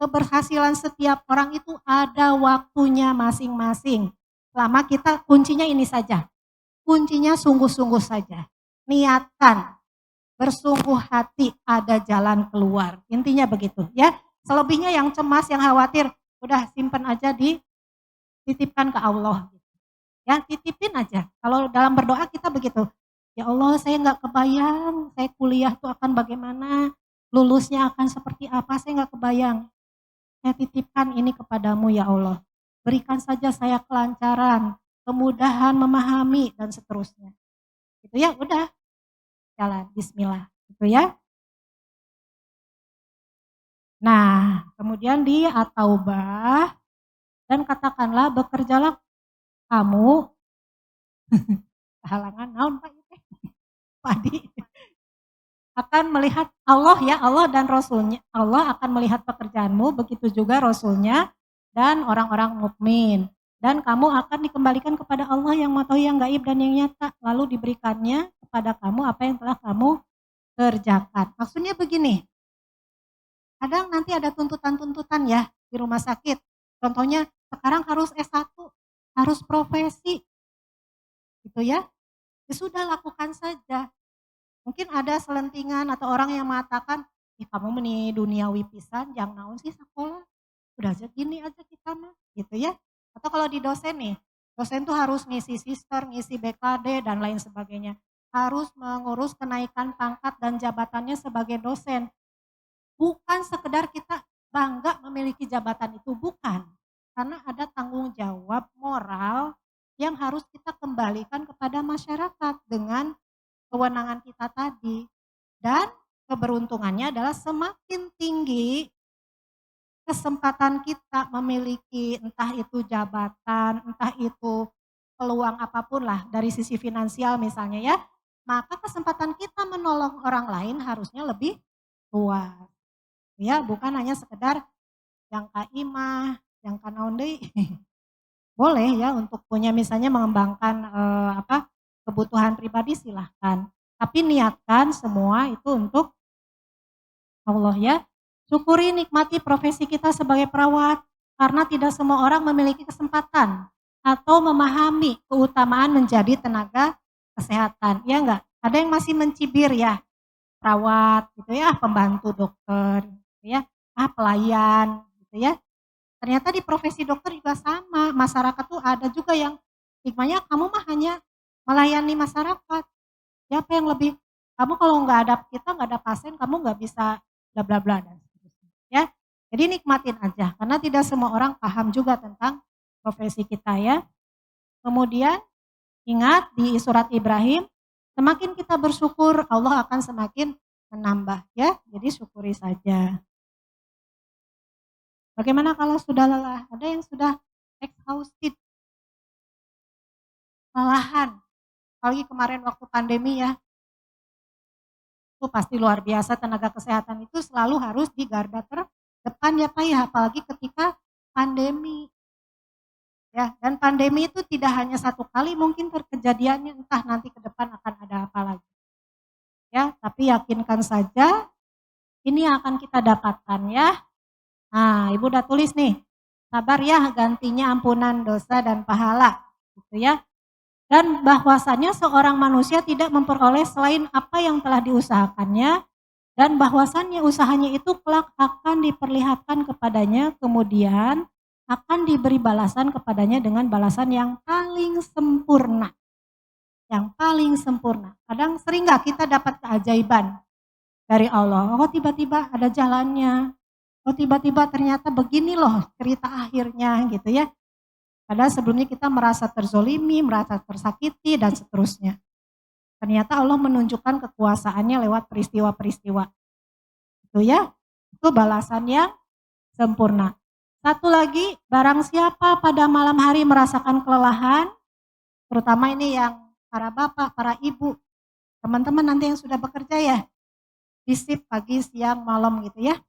Keberhasilan setiap orang itu ada waktunya masing-masing. Selama kita kuncinya ini saja. Kuncinya sungguh-sungguh saja. Niatkan, bersungguh hati ada jalan keluar. Intinya begitu ya. Selebihnya yang cemas, yang khawatir, udah simpen aja dititipkan ke Allah. Ya titipin aja. Kalau dalam berdoa kita begitu. Ya Allah saya nggak kebayang, saya kuliah tuh akan bagaimana, lulusnya akan seperti apa, saya nggak kebayang. Saya titipkan ini kepadamu ya Allah. Berikan saja saya kelancaran, kemudahan memahami dan seterusnya. Gitu ya, udah jalan. Bismillah. Gitu ya. Nah, kemudian di At-Taubah, dan katakanlah bekerjalah kamu halangan naon Pak ieu teh? Padi akan melihat Allah ya, Allah dan Rasulnya. Allah akan melihat pekerjaanmu, begitu juga Rasulnya dan orang-orang mukmin. Dan kamu akan dikembalikan kepada Allah yang mengetahui yang gaib dan yang nyata. Lalu diberikannya kepada kamu apa yang telah kamu kerjakan. Maksudnya begini, kadang nanti ada tuntutan-tuntutan ya di rumah sakit. Contohnya sekarang harus S1, harus profesi gitu ya. Ya sudah lakukan saja. Mungkin ada selentingan atau orang yang mengatakan, "Ih kamu meni duniawi pisan, jang naon sih sakola, udah aja gini aja kita mah," gitu ya. Atau kalau di dosen nih, dosen tuh harus ngisi sister, ngisi BKD dan lain sebagainya. Harus mengurus kenaikan pangkat dan jabatannya sebagai dosen. Bukan sekedar kita bangga memiliki jabatan itu, bukan. Karena ada tanggung jawab moral yang harus kita kembalikan kepada masyarakat dengan kewenangan kita tadi. Dan keberuntungannya adalah semakin tinggi kesempatan kita memiliki entah itu jabatan, entah itu peluang apapun lah dari sisi finansial misalnya ya, maka kesempatan kita menolong orang lain harusnya lebih luas. Ya, bukan hanya sekedar yang imah, yang naon deui. Boleh ya untuk punya misalnya mengembangkan kebutuhan pribadi silahkan. Tapi niatkan semua itu untuk Allah ya. Syukuri nikmati profesi kita sebagai perawat karena tidak semua orang memiliki kesempatan atau memahami keutamaan menjadi tenaga kesehatan. Ya enggak? Ada yang masih mencibir ya, perawat gitu ya, pembantu dokter gitu ya, pelayan gitu ya. Ternyata di profesi dokter juga sama, masyarakat tuh ada juga yang stigmanya kamu mah hanya melayani masyarakat. Siapa yang lebih, kamu kalau nggak ada kita nggak ada pasien, kamu nggak bisa bla bla bla dan seterusnya. Ya, jadi nikmatin aja karena tidak semua orang paham juga tentang profesi kita ya. Kemudian ingat di surat Ibrahim, semakin kita bersyukur Allah akan semakin menambah ya. Jadi syukuri saja. Bagaimana kalau sudah lelah? Ada yang sudah exhausted, kelelahan. Apalagi kemarin waktu pandemi ya, itu pasti luar biasa tenaga kesehatan itu selalu harus di garda terdepan ya Pak ya, apalagi ketika pandemi. Ya, dan pandemi itu tidak hanya satu kali mungkin terkejadiannya, entah nanti ke depan akan ada apa lagi. Ya, tapi yakinkan saja ini yang akan kita dapatkan ya. Nah, Ibu udah tulis nih, sabar ya gantinya ampunan dosa dan pahala gitu ya. Dan bahwasannya seorang manusia tidak memperoleh selain apa yang telah diusahakannya, dan bahwasannya usahanya itu kelak akan diperlihatkan kepadanya, kemudian akan diberi balasan kepadanya dengan balasan yang paling sempurna. Yang paling sempurna. Kadang sering gak kita dapat keajaiban dari Allah? Oh tiba-tiba ada jalannya. Oh tiba-tiba ternyata begini loh cerita akhirnya gitu ya. Padahal sebelumnya kita merasa terzolimi, merasa tersakiti, dan seterusnya. Ternyata Allah menunjukkan kekuasaannya lewat peristiwa-peristiwa. Itu ya, itu balasan yang sempurna. Satu lagi, barang siapa pada malam hari merasakan kelelahan, terutama ini yang para bapak, para ibu, teman-teman nanti yang sudah bekerja ya, di shift pagi, siang, malam gitu ya.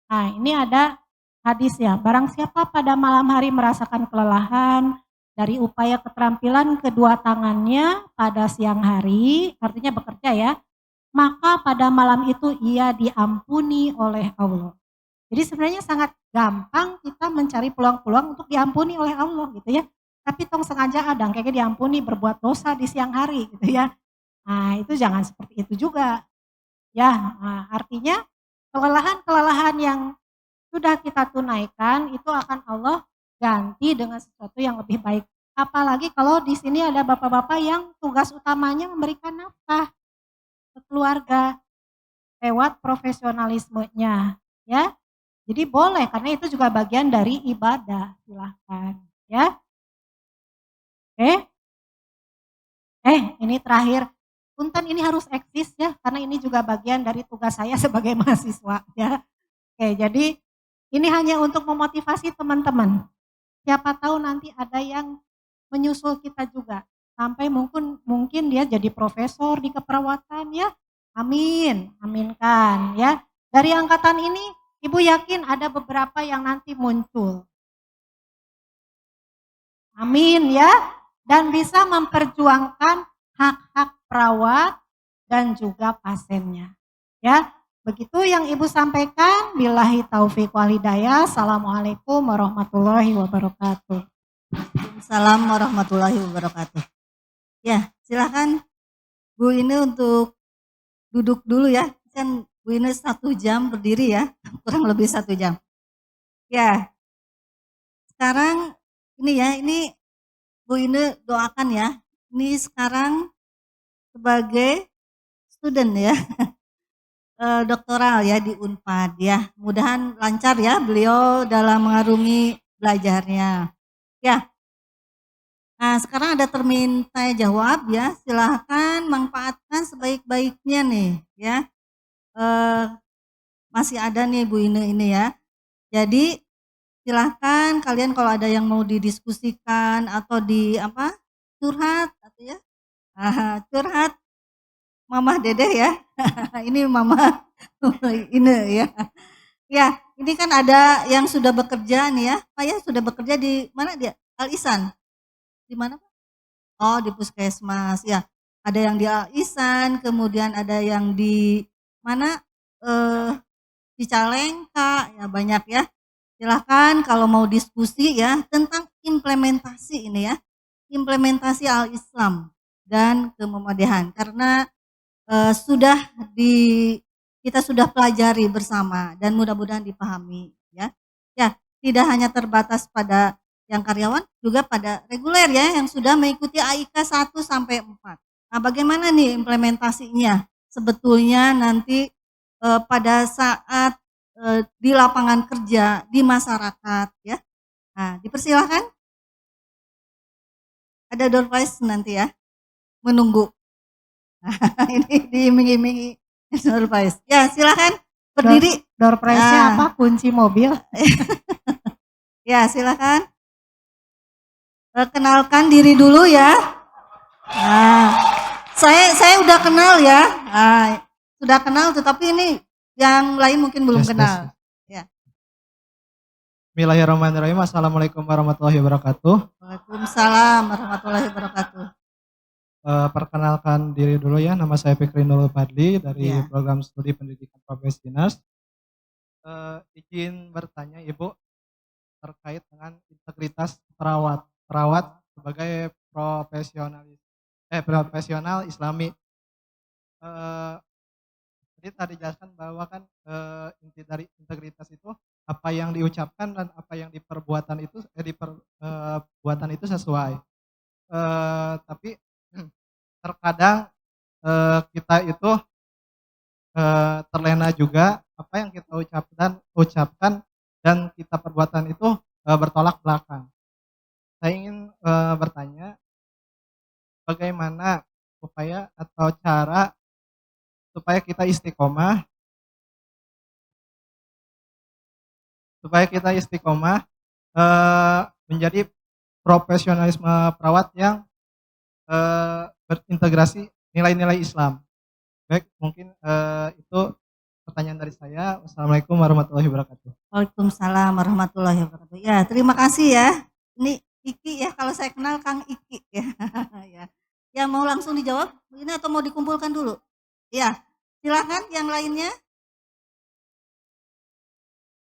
Nah ini ada hadis ya, barang siapa pada malam hari merasakan kelelahan dari upaya keterampilan kedua tangannya pada siang hari, artinya bekerja ya, maka pada malam itu ia diampuni oleh Allah. Jadi sebenarnya sangat gampang kita mencari peluang-peluang untuk diampuni oleh Allah gitu ya. Tapi tong sengaja adang kayaknya diampuni berbuat dosa di siang hari gitu ya. Nah itu jangan seperti itu juga. Ya, nah, artinya kelelahan-kelelahan yang sudah kita tunaikan itu akan Allah ganti dengan sesuatu yang lebih baik. Apalagi kalau di sini ada bapak-bapak yang tugas utamanya memberikan nafkah ke keluarga lewat profesionalismenya, ya. Jadi boleh karena itu juga bagian dari ibadah, silahkan, ya. Oke. Ini terakhir. Punten ini harus eksis ya karena ini juga bagian dari tugas saya sebagai mahasiswa ya. Oke, jadi ini hanya untuk memotivasi teman-teman. Siapa tahu nanti ada yang menyusul kita juga. Sampai mungkin dia jadi profesor di keperawatan ya. Amin, aminkan ya. Dari angkatan ini Ibu yakin ada beberapa yang nanti muncul. Amin ya. Dan bisa memperjuangkan hak-hak perawat dan juga pasiennya. Ya, begitu yang Ibu sampaikan. Billahi taufiq wal hidayah. Assalamualaikum warahmatullahi wabarakatuh. Assalamualaikum warahmatullahi wabarakatuh. Ya, silakan Bu ini untuk duduk dulu ya. Kan Bu ini 1 jam berdiri ya, kurang lebih 1 jam. Ya, sekarang ini ya, ini Bu ini doakan ya. Ini sekarang sebagai student ya, doktoral ya di Unpad ya. Mudahan lancar ya beliau dalam mengarungi belajarnya. Ya, nah sekarang ada termin tanya jawab ya. Silahkan manfaatkan sebaik-baiknya nih ya. Masih ada nih Bu ini ya. Jadi silahkan kalian kalau ada yang mau didiskusikan atau curhat atau ya. Curhat Mama Dedeh ya. Ini Mama ini ya. Ya, ini kan ada yang sudah bekerja nih ya. Pak ya sudah bekerja di mana dia? Al Ihsan. Di mana Pak? Oh, di Puskesmas ya. Ada yang di Al Ihsan, kemudian ada yang di mana? Cicalengka ya banyak ya. Silahkan kalau mau diskusi ya tentang implementasi ini ya. Implementasi Al-Islam dan kemuhammadiyaan karena sudah kita sudah pelajari bersama dan mudah-mudahan dipahami ya. Ya, tidak hanya terbatas pada yang karyawan juga pada reguler ya yang sudah mengikuti AIK 1 sampai 4. Nah, bagaimana nih implementasinya? Sebetulnya nanti pada saat di lapangan kerja, di masyarakat ya. Nah, dipersilahkan. Ada door prize nanti ya. Menunggu. Ini diiming-imingi door prize. Ya, silakan berdiri. Door prize-nya apa? Kunci mobil. Ya, silakan. Kenalkan diri dulu ya. Nah, saya udah kenal ya. Nah, sudah kenal tetapi ini yang lain mungkin belum kenal. Ya. Bismillahirrahmanirrahim. Assalamualaikum warahmatullahi wabarakatuh. Waalaikumsalam warahmatullahi wabarakatuh. Perkenalkan diri dulu ya, nama saya Fikri Nurul Fadli dari Ya. program studi pendidikan profesi dinas. Izin bertanya Ibu terkait dengan integritas perawat sebagai profesional Islami. Jadi tadi dijelaskan bahwa kan inti dari integritas itu apa yang diucapkan dan apa yang diperbuatan itu sesuai. Tapi terkadang kita itu terlena juga apa yang kita ucapkan dan kita perbuatan itu bertolak belakang. Saya ingin bertanya bagaimana upaya atau cara supaya kita istiqomah menjadi profesionalisme perawat yang berintegrasi nilai-nilai Islam. Baik, mungkin itu pertanyaan dari saya. Wassalamualaikum warahmatullahi wabarakatuh. Waalaikumsalam warahmatullahi wabarakatuh. Ya, terima kasih ya. Ini Iki ya, kalau saya kenal Kang Iki ya. Ya. Ya, mau langsung dijawab ini atau mau dikumpulkan dulu? Ya, silakan yang lainnya.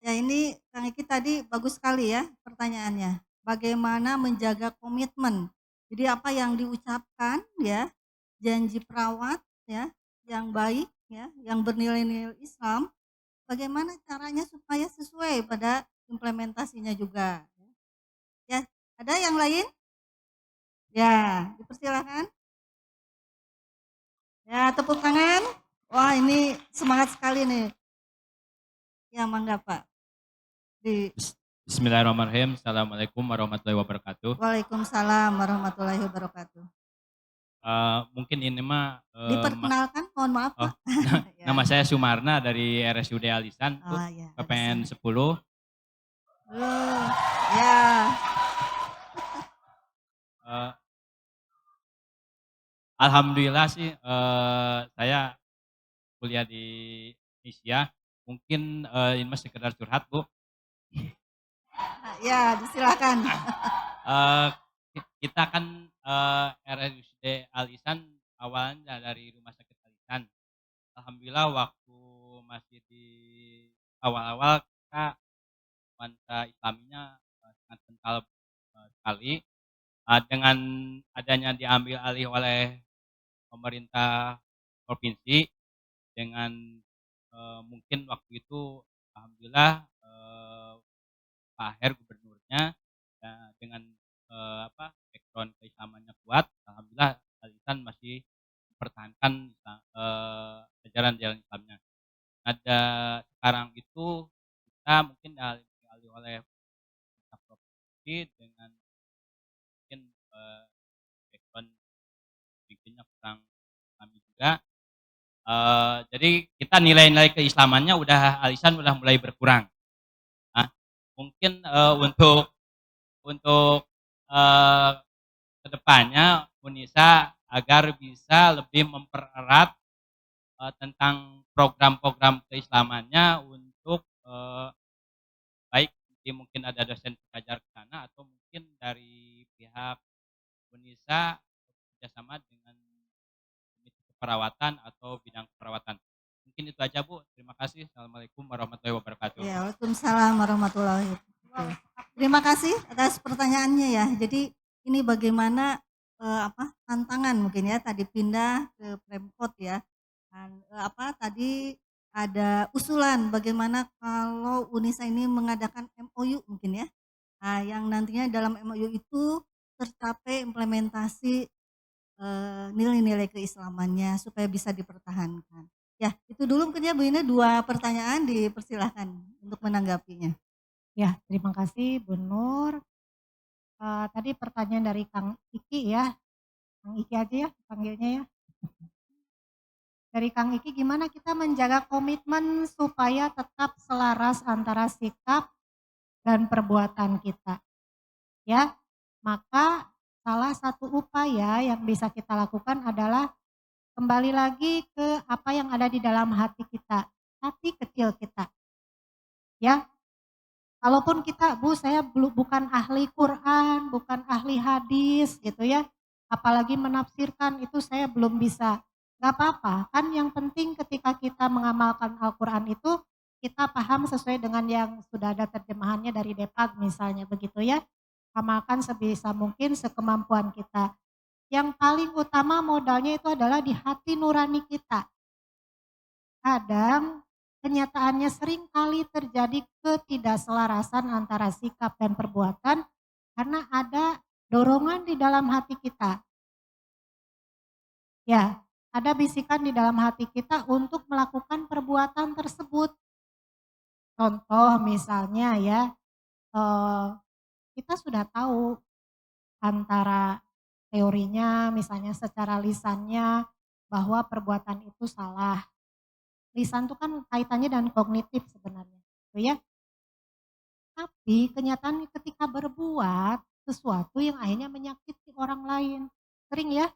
Ya, ini Kang Iki tadi bagus sekali ya pertanyaannya. Bagaimana menjaga komitmen? Jadi apa yang diucapkan ya, janji perawat ya, yang baik ya, yang bernilai-nilai Islam, bagaimana caranya supaya sesuai pada implementasinya juga. Ya, ada yang lain? Ya, dipersilakan. Ya, tepuk tangan. Wah, ini semangat sekali nih. Ya, mangga Pak. Bismillahirrahmanirrahim. Assalamualaikum warahmatullahi wabarakatuh. Waalaikumsalam warahmatullahi wabarakatuh. Mungkin ini mah Diperkenalkan, mohon maaf Pak. Ya. Nama saya Sumarna dari RSUD Alisan, Bu. Oh ya. PPN 10. Ya. Eh, Alhamdulillah sih saya kuliah di Indonesia. Mungkin ini mas sekedar curhat, Bu. Ya, silakan. Eh, Kita kan RSUD Alisan awalnya dari Rumah Sakit Alisan. Alhamdulillah waktu masih di awal-awal kita nuansa Islaminya sangat kental sekali. Dengan adanya diambil alih oleh pemerintah provinsi dengan mungkin waktu itu alhamdulillah Pak Aher gubernurnya dengan background keislamannya kuat, alhamdulillah Alisan masih mempertahankan ajaran jalan Islamnya. Ada sekarang itu kita mungkin dialih oleh pemerintah provinsi dengan mungkin background bikinnya kurang kami juga. Jadi kita nilai-nilai keislamannya Alisan udah mulai berkurang. Nah, mungkin untuk kedepannya Unisa agar bisa lebih mempererat tentang program-program keislamannya untuk baik mungkin ada dosen pengajar ke sana atau mungkin dari pihak Unisa bekerjasama dengan unit keperawatan atau bidang keperawatan. Mungkin itu aja Bu. Terima kasih. Assalamualaikum warahmatullahi wabarakatuh. Ya, waalaikumsalam warahmatullahi wabarakatuh. Terima kasih atas pertanyaannya ya. Jadi ini bagaimana tantangan mungkin ya tadi pindah ke Pemkot ya. Dan, tadi ada usulan bagaimana kalau Unisa ini mengadakan MOU mungkin ya. Nah, yang nantinya dalam MOU itu tercapai implementasi nilai-nilai keislamannya supaya bisa dipertahankan. Ya, itu dulu mungkin ya Bu Ine 2 pertanyaan dipersilahkan untuk menanggapinya. Ya, terima kasih Bu Nur. Tadi pertanyaan dari Kang Iki ya. Kang Iki aja ya panggilnya ya. Dari Kang Iki, gimana kita menjaga komitmen supaya tetap selaras antara sikap dan perbuatan kita. Ya, maka salah satu upaya yang bisa kita lakukan adalah kembali lagi ke apa yang ada di dalam hati kita, hati kecil kita. Ya, kalaupun kita, Bu, saya bukan ahli Quran, bukan ahli hadis gitu ya, apalagi menafsirkan itu saya belum bisa. Gak apa-apa, kan yang penting ketika kita mengamalkan Al-Quran itu, kita paham sesuai dengan yang sudah ada terjemahannya dari Depag misalnya begitu ya. Amalkan sebisa mungkin sekemampuan kita. Yang paling utama modalnya itu adalah di hati nurani kita. Kadang kenyataannya sering kali terjadi ketidakselarasan antara sikap dan perbuatan karena ada dorongan di dalam hati kita. Ya, ada bisikan di dalam hati kita untuk melakukan perbuatan tersebut. Contoh misalnya ya, kita sudah tahu antara teorinya misalnya secara lisannya bahwa perbuatan itu salah. Lisan itu kan kaitannya dengan kognitif sebenarnya, gitu ya. Tapi kenyataan ketika berbuat sesuatu yang akhirnya menyakiti orang lain, sering ya,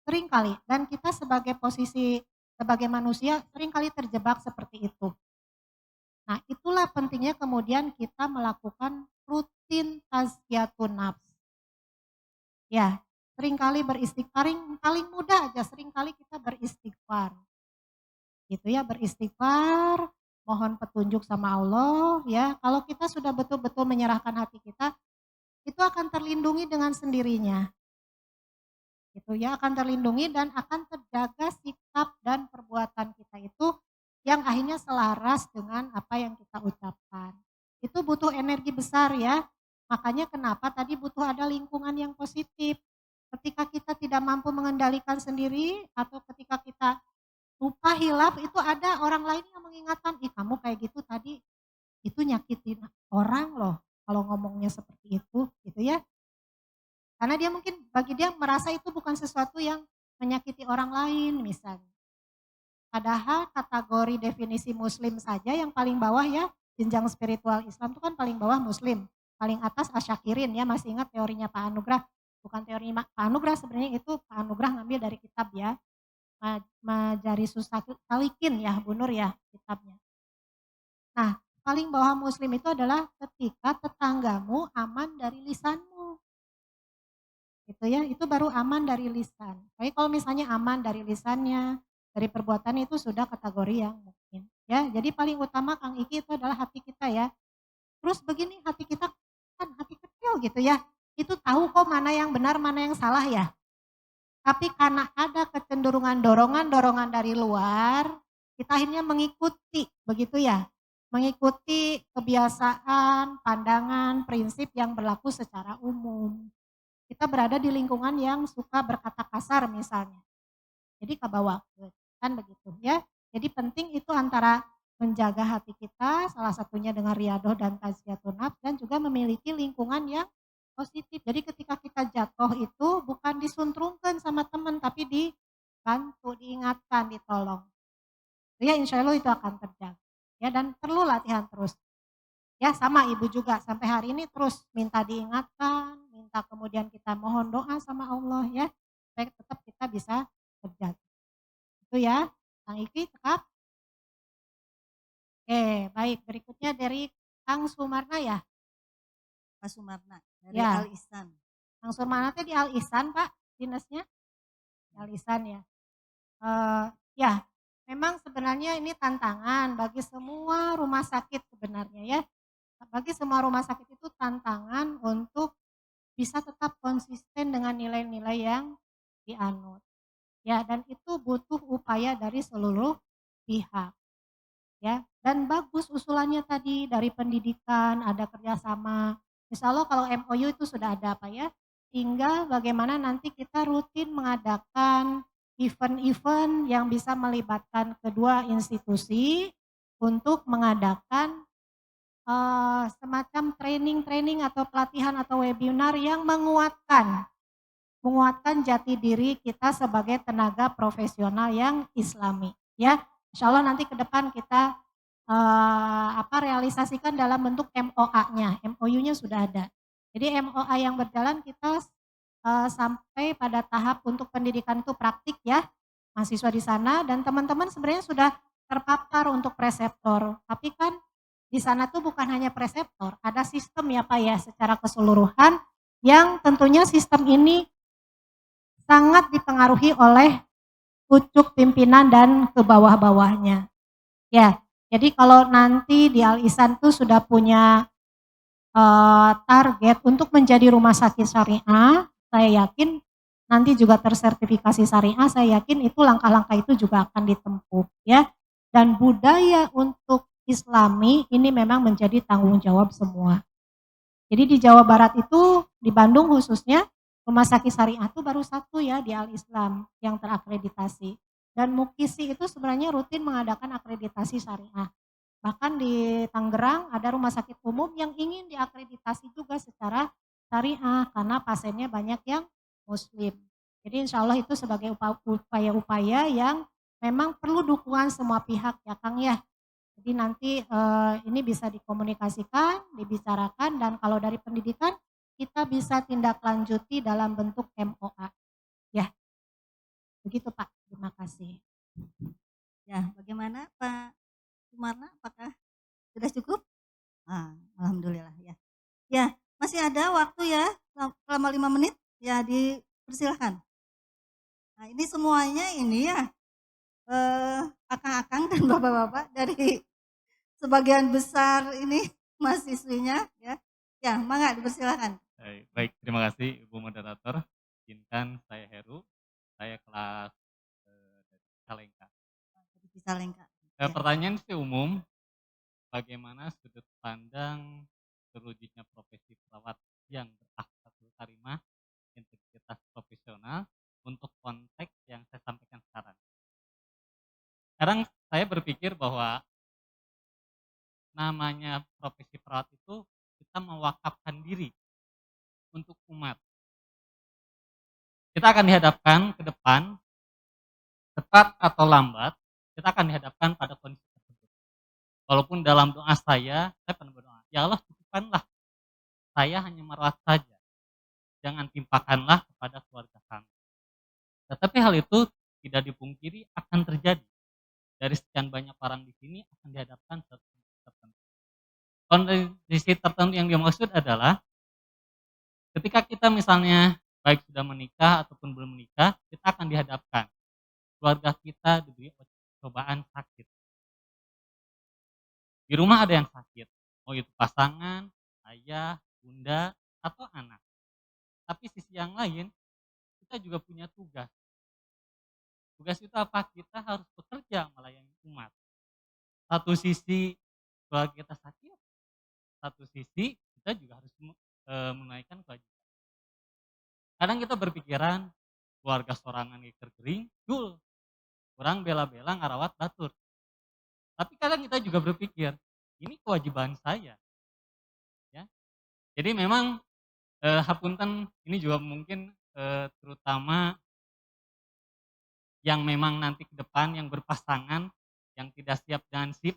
sering kali. Dan kita sebagai posisi sebagai manusia sering kali terjebak seperti itu. Nah, itulah pentingnya kemudian kita melakukan rutin tazkiyatun nafs. Ya, seringkali beristighfar, paling mudah aja seringkali kita beristighfar. Gitu ya, beristighfar, mohon petunjuk sama Allah ya. Kalau kita sudah betul-betul menyerahkan hati kita, itu akan terlindungi dengan sendirinya. Gitu ya, akan terlindungi dan akan terjaga sikap dan perbuatan kita itu yang akhirnya selaras dengan apa yang kita ucapkan. Itu butuh energi besar ya. Makanya kenapa tadi butuh ada lingkungan yang positif. Ketika kita tidak mampu mengendalikan sendiri atau ketika kita lupa hilaf itu ada orang lain yang mengingatkan, ih kamu kayak gitu tadi itu nyakitin orang loh kalau ngomongnya seperti itu gitu ya. Karena dia mungkin bagi dia merasa itu bukan sesuatu yang menyakiti orang lain misalnya. Padahal kategori definisi muslim saja yang paling bawah ya, jenjang spiritual Islam itu kan paling bawah muslim. Paling atas asyakirin ya, masih ingat teorinya Pak Anugrah. Bukan teori Pak Anugrah sebenarnya, itu Pak Anugrah ngambil dari kitab ya. Majarisus Salikin ya, Bu Nur ya kitabnya. Nah, paling bawah muslim itu adalah ketika tetanggamu aman dari lisanmu. Gitu ya, itu baru aman dari lisan. Tapi kalau misalnya aman dari lisannya, dari perbuatan itu sudah kategori yang mungkin. Ya, jadi paling utama Kang Iki itu adalah hati kita ya. Terus begini, hati kita kan hati kecil gitu ya. Itu tahu kok mana yang benar, mana yang salah ya. Tapi karena ada kecenderungan dorongan-dorongan dari luar, kita akhirnya mengikuti, begitu ya. Mengikuti kebiasaan, pandangan, prinsip yang berlaku secara umum. Kita berada di lingkungan yang suka berkata kasar misalnya. Jadi kebawa, kan begitu ya. Jadi penting itu antara menjaga hati kita, salah satunya dengan riadoh dan tazkiyatun nafs, dan juga memiliki lingkungan yang positif. Jadi ketika kita jatuh itu bukan disuntrungkan sama teman, tapi dibantu, diingatkan, ditolong. Ya insya Allah itu akan terjaga. Ya, dan perlu latihan terus. Ya sama ibu juga sampai hari ini terus minta diingatkan, minta kemudian kita mohon doa sama Allah ya, supaya tetap kita bisa terjaga. Itu ya, Kang Iki tetap. Baik, berikutnya dari Kang Sumarna ya. Pak Sumarna dari Ya. Al Ihsan. Kang Sumarna itu di Al Ihsan Pak, dinasnya? Di Al Ihsan ya. Ya, memang sebenarnya ini tantangan bagi semua rumah sakit sebenarnya ya. Bagi semua rumah sakit itu tantangan untuk bisa tetap konsisten dengan nilai-nilai yang dianut. Ya, dan itu butuh upaya dari seluruh pihak. Ya, dan bagus usulannya tadi dari pendidikan, ada kerjasama. Insya Allah kalau MOU itu sudah ada apa ya, tinggal bagaimana nanti kita rutin mengadakan event-event yang bisa melibatkan kedua institusi untuk mengadakan semacam training-training atau pelatihan atau webinar yang menguatkan jati diri kita sebagai tenaga profesional yang islami. Ya, insya Allah nanti ke depan kita realisasikan dalam bentuk MOA-nya, MOU-nya sudah ada. Jadi MOA yang berjalan kita sampai pada tahap untuk pendidikan itu praktik ya, mahasiswa di sana dan teman-teman sebenarnya sudah terpapar untuk preseptor. Tapi kan di sana tuh bukan hanya preseptor, ada sistem ya Pak ya secara keseluruhan yang tentunya sistem ini sangat dipengaruhi oleh pucuk pimpinan dan ke bawah-bawahnya. Ya, jadi kalau nanti di Al Ihsan tuh sudah punya target untuk menjadi rumah sakit syariah, saya yakin nanti juga tersertifikasi syariah, saya yakin itu langkah-langkah itu juga akan ditempuh ya. Dan budaya untuk Islami ini memang menjadi tanggung jawab semua. Jadi di Jawa Barat itu, di Bandung khususnya, rumah sakit syariah itu baru satu ya di Al Islam yang terakreditasi. Dan Mukisi itu sebenarnya rutin mengadakan akreditasi syariah. Bahkan di Tangerang ada rumah sakit umum yang ingin diakreditasi juga secara syariah karena pasiennya banyak yang muslim. Jadi insya Allah itu sebagai upaya-upaya yang memang perlu dukungan semua pihak ya Kang ya. Jadi nanti ini bisa dikomunikasikan, dibicarakan, dan kalau dari pendidikan kita bisa tindak lanjuti dalam bentuk MOA. Ya, begitu Pak. Terima kasih. Ya, bagaimana Pak Sumarna? Apakah sudah cukup? Alhamdulillah ya. Ya, masih ada waktu ya, selama 5 menit. Ya, dipersilahkan. Nah, ini semuanya ini ya, akang-akang dan bapak-bapak dari sebagian besar ini mahasiswinya ya. Ya, mangga dipersilakan. Baik, terima kasih Ibu Moderator. Izinkan saya Heru, saya kelas dari Cicalengka. Cicalengka. Ya. Pertanyaan sih umum, bagaimana sudut pandang terwujudnya profesi perawat yang berakhlakul karimah, integritas profesional untuk konteks yang saya sampaikan sekarang. Sekarang saya berpikir bahwa namanya profesi perawat itu kita mewakafkan diri untuk umat. Kita akan dihadapkan ke depan, cepat atau lambat, kita akan dihadapkan pada kondisi tersebut. Walaupun dalam doa saya pernah berdoa, "Ya Allah, cukupkanlah saya hanya merawat saja, jangan timpakanlah kepada keluarga kami." Tetapi hal itu tidak dipungkiri akan terjadi. Dari sekian banyak orang di sini akan dihadapkan satu kondisi tertentu. Kondisi tertentu yang dimaksud adalah ketika kita misalnya baik sudah menikah ataupun belum menikah, kita akan dihadapkan. Keluarga kita diberi cobaan sakit. Di rumah ada yang sakit, mau itu pasangan, ayah, bunda, atau anak. Tapi sisi yang lain, kita juga punya tugas. Tugas itu apa? Kita harus bekerja melayani umat. Satu sisi keluarga kita sakit, satu sisi kita juga harus menunaikan kewajiban. Kadang kita berpikiran, keluarga sorangan iker kering, jul, orang bela-bela ngarawat batur. Tapi kadang kita juga berpikir, ini kewajiban saya. Ya. Jadi memang hapunten ini juga mungkin terutama yang memang nanti ke depan yang berpasangan, yang tidak siap dengan sip,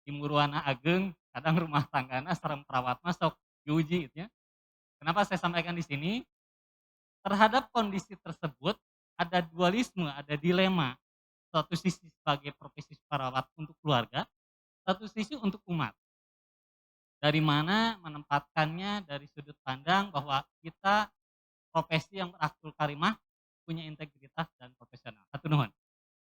timuruana ageng, kadang rumah tanggana sareng perawat masuk diuji gitu ya. Kenapa saya sampaikan di sini? Terhadap kondisi tersebut ada dualisme, ada dilema. Satu sisi sebagai profesi perawat untuk keluarga, satu sisi untuk umat. Dari mana menempatkannya dari sudut pandang bahwa kita profesi yang berakhlak karimah punya integritas dan profesional. Satu nuhun.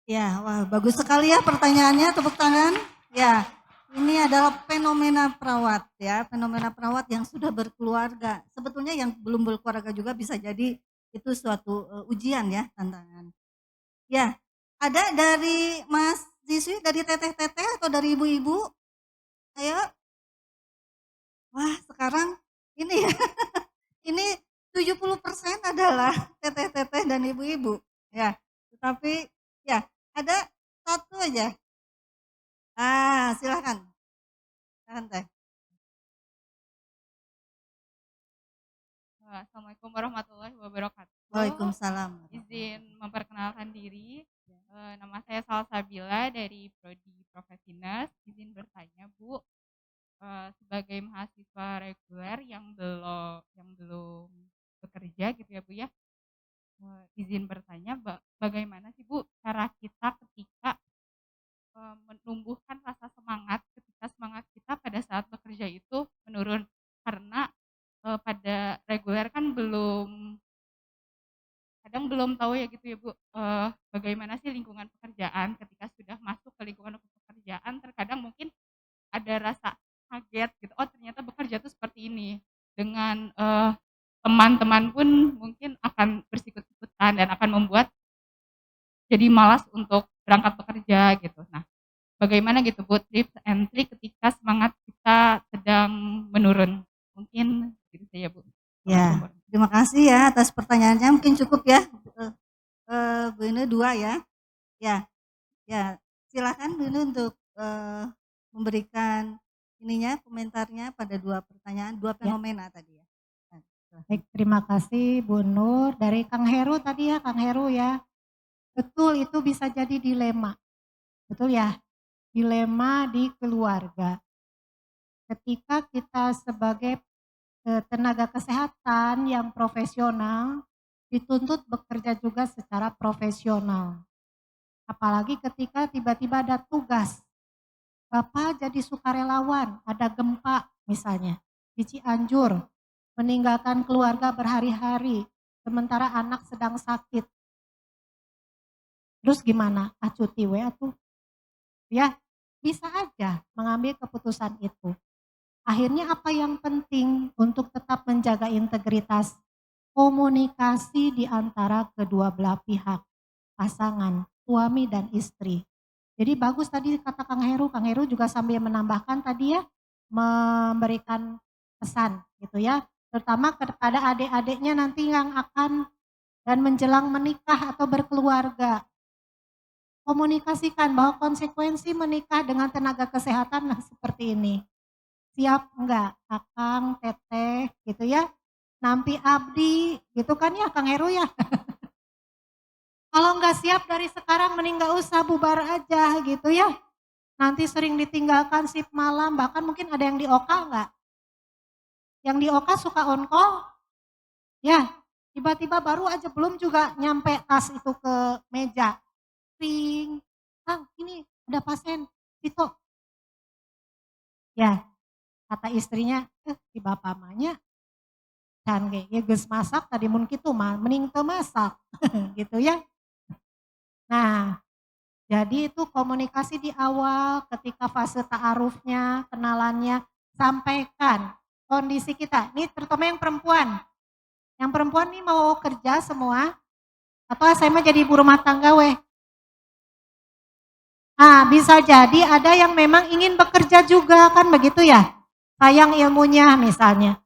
Ya, wah bagus sekali ya pertanyaannya, tepuk tangan. Ya, ini adalah fenomena perawat ya, fenomena perawat yang sudah berkeluarga. Sebetulnya yang belum berkeluarga juga bisa jadi itu suatu ujian ya, tantangan. Ya, ada dari Mas Ziswi, dari teteh-teteh atau dari ibu-ibu? Ayo. Wah, sekarang ini ya, ini 70% adalah teteh-teteh dan ibu-ibu. Ya, tetapi ya ada satu aja. Silakan. Silakan Teh. Assalamualaikum warahmatullahi wabarakatuh. Waalaikumsalam. Izin memperkenalkan diri. Nama saya Salsabila dari Prodi Profesinas. Izin bertanya, Bu, sebagai mahasiswa reguler yang belum bekerja gitu ya Bu ya. Izin bertanya, bagaimana sih Bu cara kita ketika menumbuhkan rasa semangat ketika semangat kita pada saat bekerja itu menurun, karena pada reguler kan kadang belum tahu ya gitu ya Bu, bagaimana sih lingkungan pekerjaan. Ketika sudah masuk ke lingkungan pekerjaan terkadang mungkin ada rasa kaget gitu, oh ternyata bekerja itu seperti ini. Dengan teman-teman pun mungkin akan bersikut-sikutan dan akan membuat jadi malas untuk berangkat bekerja gitu. Nah, bagaimana gitu Bu tips and trick ketika semangat kita sedang menurun? Mungkin gitu saja Bu. Ya, terima kasih ya atas pertanyaannya. Mungkin cukup ya, Bu Ine 2 ya. Ya, silakan Bu Ine untuk memberikan komentarnya pada 2 pertanyaan, 2 fenomena tadi ya. Baik, terima kasih Bu Nur. Dari Kang Heru tadi ya, Kang Heru ya. Betul, itu bisa jadi dilema. Betul ya, dilema di keluarga. Ketika kita sebagai tenaga kesehatan yang profesional dituntut bekerja juga secara profesional. Apalagi ketika tiba-tiba ada tugas. Bapak jadi sukarelawan, ada gempa misalnya di Cianjur, meninggalkan keluarga berhari-hari, sementara anak sedang sakit. Terus gimana? Cuti we atuh. Ya, bisa aja mengambil keputusan itu. Akhirnya apa yang penting untuk tetap menjaga integritas? Komunikasi di antara kedua belah pihak, pasangan, suami dan istri. Jadi bagus tadi kata Kang Heru juga sambil menambahkan tadi ya, memberikan pesan gitu ya, terutama kepada adik-adiknya nanti yang akan dan menjelang menikah atau berkeluarga. Komunikasikan bahwa konsekuensi menikah dengan tenaga kesehatan seperti ini. Siap enggak Akang, Teteh gitu ya, nampi abdi gitu kan ya Kang Heru ya. Kalau enggak nggak siap dari sekarang mending nggak usah, bubar aja gitu ya. Nanti sering ditinggalkan shift malam, bahkan mungkin ada yang di OK nggak? Yang di OK suka on call, ya tiba-tiba baru aja belum juga nyampe tas itu ke meja. Ring, Kang ini ada pasien, Tito. Ya, kata istrinya, si bapak mahnya can ge ya geus masak tadi mun kitu mah mending teu masak gitu ya. Nah, jadi itu komunikasi di awal ketika fase ta'arufnya, kenalannya, sampaikan kondisi kita. Ini terutama yang perempuan. Yang perempuan nih mau kerja semua atau saya mah jadi ibu rumah tangga weh. Nah, bisa jadi ada yang memang ingin bekerja juga kan begitu ya. Sayang ilmunya misalnya.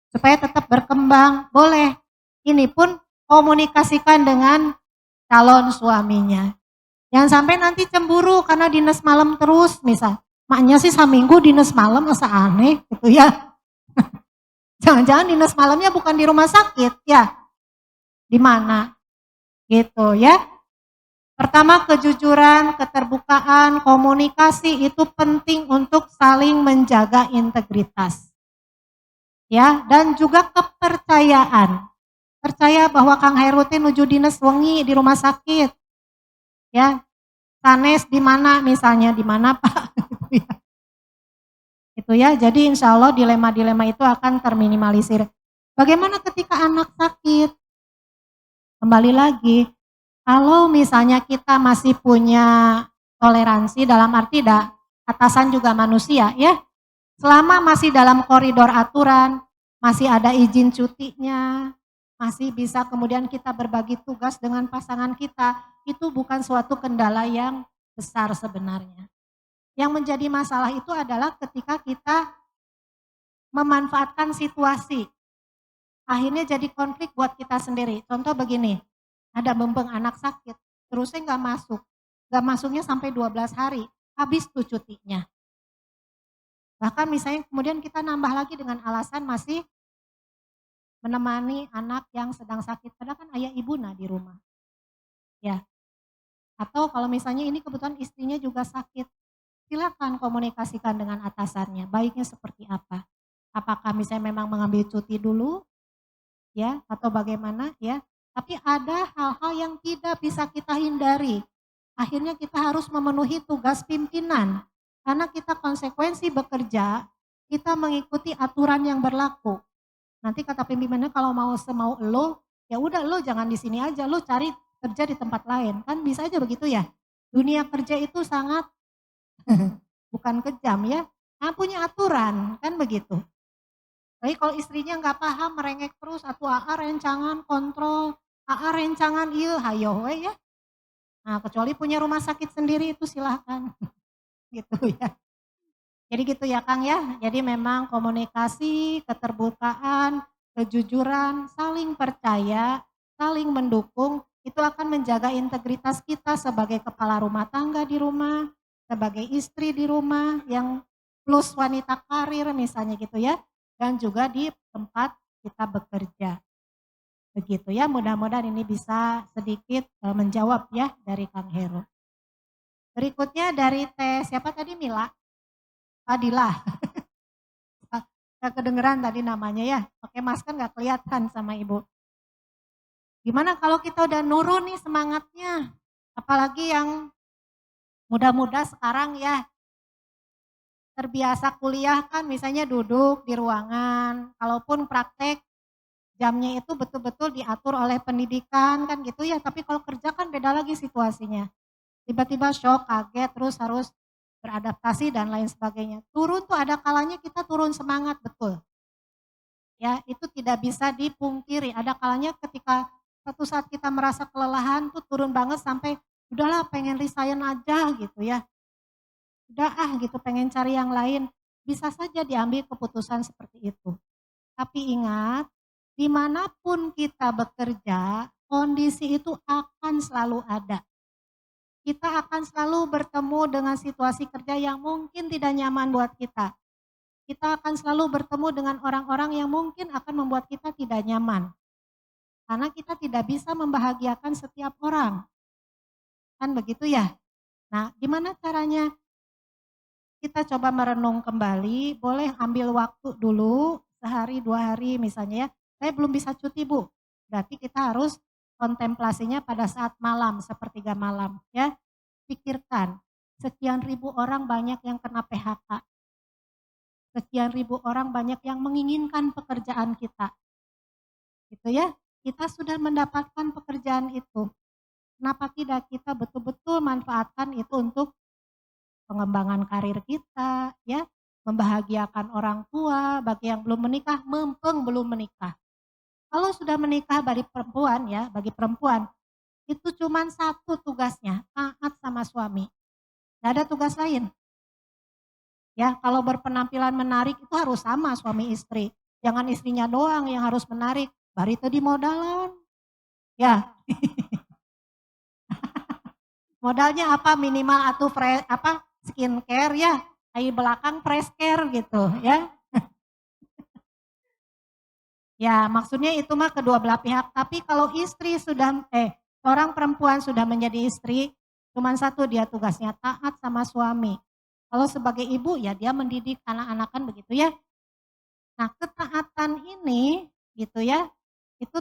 Supaya tetap berkembang, boleh. Ini pun komunikasikan dengan calon suaminya. Jangan sampai nanti cemburu karena dinas malam terus misal. Maknya sih seminggu dinas malam asa aneh gitu ya. Jangan-jangan dinas malamnya bukan di rumah sakit ya. Di mana? Gitu ya. Pertama kejujuran, keterbukaan, komunikasi itu penting untuk saling menjaga integritas. Ya, dan juga kepercayaan. Percaya bahwa Kang Heru teh nuju dinas wengi di rumah sakit. Ya. Sanes di mana misalnya, di mana Pak gitu ya. Itu ya. Jadi insya Allah dilema-dilema itu akan terminimalisir. Bagaimana ketika anak sakit? Kembali lagi, kalau misalnya kita masih punya toleransi dalam arti atasan juga manusia ya. Selama masih dalam koridor aturan, masih ada izin cutinya, masih bisa kemudian kita berbagi tugas dengan pasangan kita, itu bukan suatu kendala yang besar sebenarnya. Yang menjadi masalah itu adalah ketika kita memanfaatkan situasi. Akhirnya jadi konflik buat kita sendiri. Contoh begini, ada bempeng anak sakit, terusnya nggak masuk. Nggak masuknya sampai 12 hari, habis tuh cutinya. Bahkan misalnya kemudian kita nambah lagi dengan alasan masih menemani anak yang sedang sakit. Padahal kan ayah ibuna di rumah. Ya. Atau kalau misalnya ini kebetulan istrinya juga sakit. Silakan komunikasikan dengan atasannya. Baiknya seperti apa? Apakah misalnya memang mengambil cuti dulu? Ya, atau bagaimana ya? Tapi ada hal-hal yang tidak bisa kita hindari. Akhirnya kita harus memenuhi tugas pimpinan. Karena kita konsekuensi bekerja, kita mengikuti aturan yang berlaku. Nanti kata pimpinannya kalau mau semau lo, ya udah lo jangan di sini aja, lo cari kerja di tempat lain. Kan bisa aja begitu ya. Dunia kerja itu sangat bukan kejam ya. Nah, punya aturan, kan begitu. Tapi kalau istrinya nggak paham, merengek terus, atau rencangan kontrol, rencangan iya, hayo we ya. Nah, kecuali punya rumah sakit sendiri itu silahkan. Gitu ya. Jadi gitu ya Kang ya. Jadi memang komunikasi, keterbukaan, kejujuran, saling percaya, saling mendukung, itu akan menjaga integritas kita sebagai kepala rumah tangga di rumah, sebagai istri di rumah yang plus wanita karir misalnya gitu ya. Dan juga di tempat kita bekerja. Begitu ya, mudah-mudahan ini bisa sedikit menjawab ya dari Kang Heru. Berikutnya dari siapa tadi Mila? Fadilah. Gak kedengeran tadi namanya ya. Pakai masker gak kelihatan sama ibu. Gimana kalau kita udah nurun nih semangatnya? Apalagi yang muda-muda sekarang ya. Terbiasa kuliah kan misalnya duduk di ruangan. Kalaupun praktek jamnya itu betul-betul diatur oleh pendidikan kan gitu ya. Tapi kalau kerja kan beda lagi situasinya. Tiba-tiba shock, kaget, terus harus beradaptasi dan lain sebagainya. Turun tuh ada kalanya kita turun semangat, betul. Ya, itu tidak bisa dipungkiri. Ada kalanya ketika suatu saat kita merasa kelelahan tuh turun banget sampai udahlah pengen resign aja gitu ya. Udah gitu pengen cari yang lain. Bisa saja diambil keputusan seperti itu. Tapi ingat, dimanapun kita bekerja, kondisi itu akan selalu ada. Kita akan selalu bertemu dengan situasi kerja yang mungkin tidak nyaman buat kita. Kita akan selalu bertemu dengan orang-orang yang mungkin akan membuat kita tidak nyaman. Karena kita tidak bisa membahagiakan setiap orang. Kan begitu ya? Nah, gimana caranya? Kita coba merenung kembali, boleh ambil waktu dulu, sehari, 2 hari misalnya ya, saya belum bisa cuti Bu, berarti kita harus kontemplasinya pada saat malam, sepertiga malam ya. Pikirkan, sekian ribu orang banyak yang kena PHK, sekian ribu orang banyak yang menginginkan pekerjaan kita, gitu ya. Kita sudah mendapatkan pekerjaan itu, kenapa tidak kita betul-betul manfaatkan itu untuk pengembangan karir kita, ya, membahagiakan orang tua, bagi yang belum menikah, mumpung belum menikah. Kalau sudah menikah bagi perempuan, itu cuma satu tugasnya, taat sama suami. Gak ada tugas lain. Ya, kalau berpenampilan menarik itu harus sama suami istri. Jangan istrinya doang yang harus menarik, bari tadi modalan. Ya, modalnya apa minimal atau skincare ya, ai belakang fresh care gitu ya. Ya maksudnya itu mah kedua belah pihak, tapi kalau istri sudah seorang perempuan sudah menjadi istri, cuman satu dia tugasnya taat sama suami. Kalau sebagai ibu ya dia mendidik anak-anak kan begitu ya. Nah ketaatan ini gitu ya, itu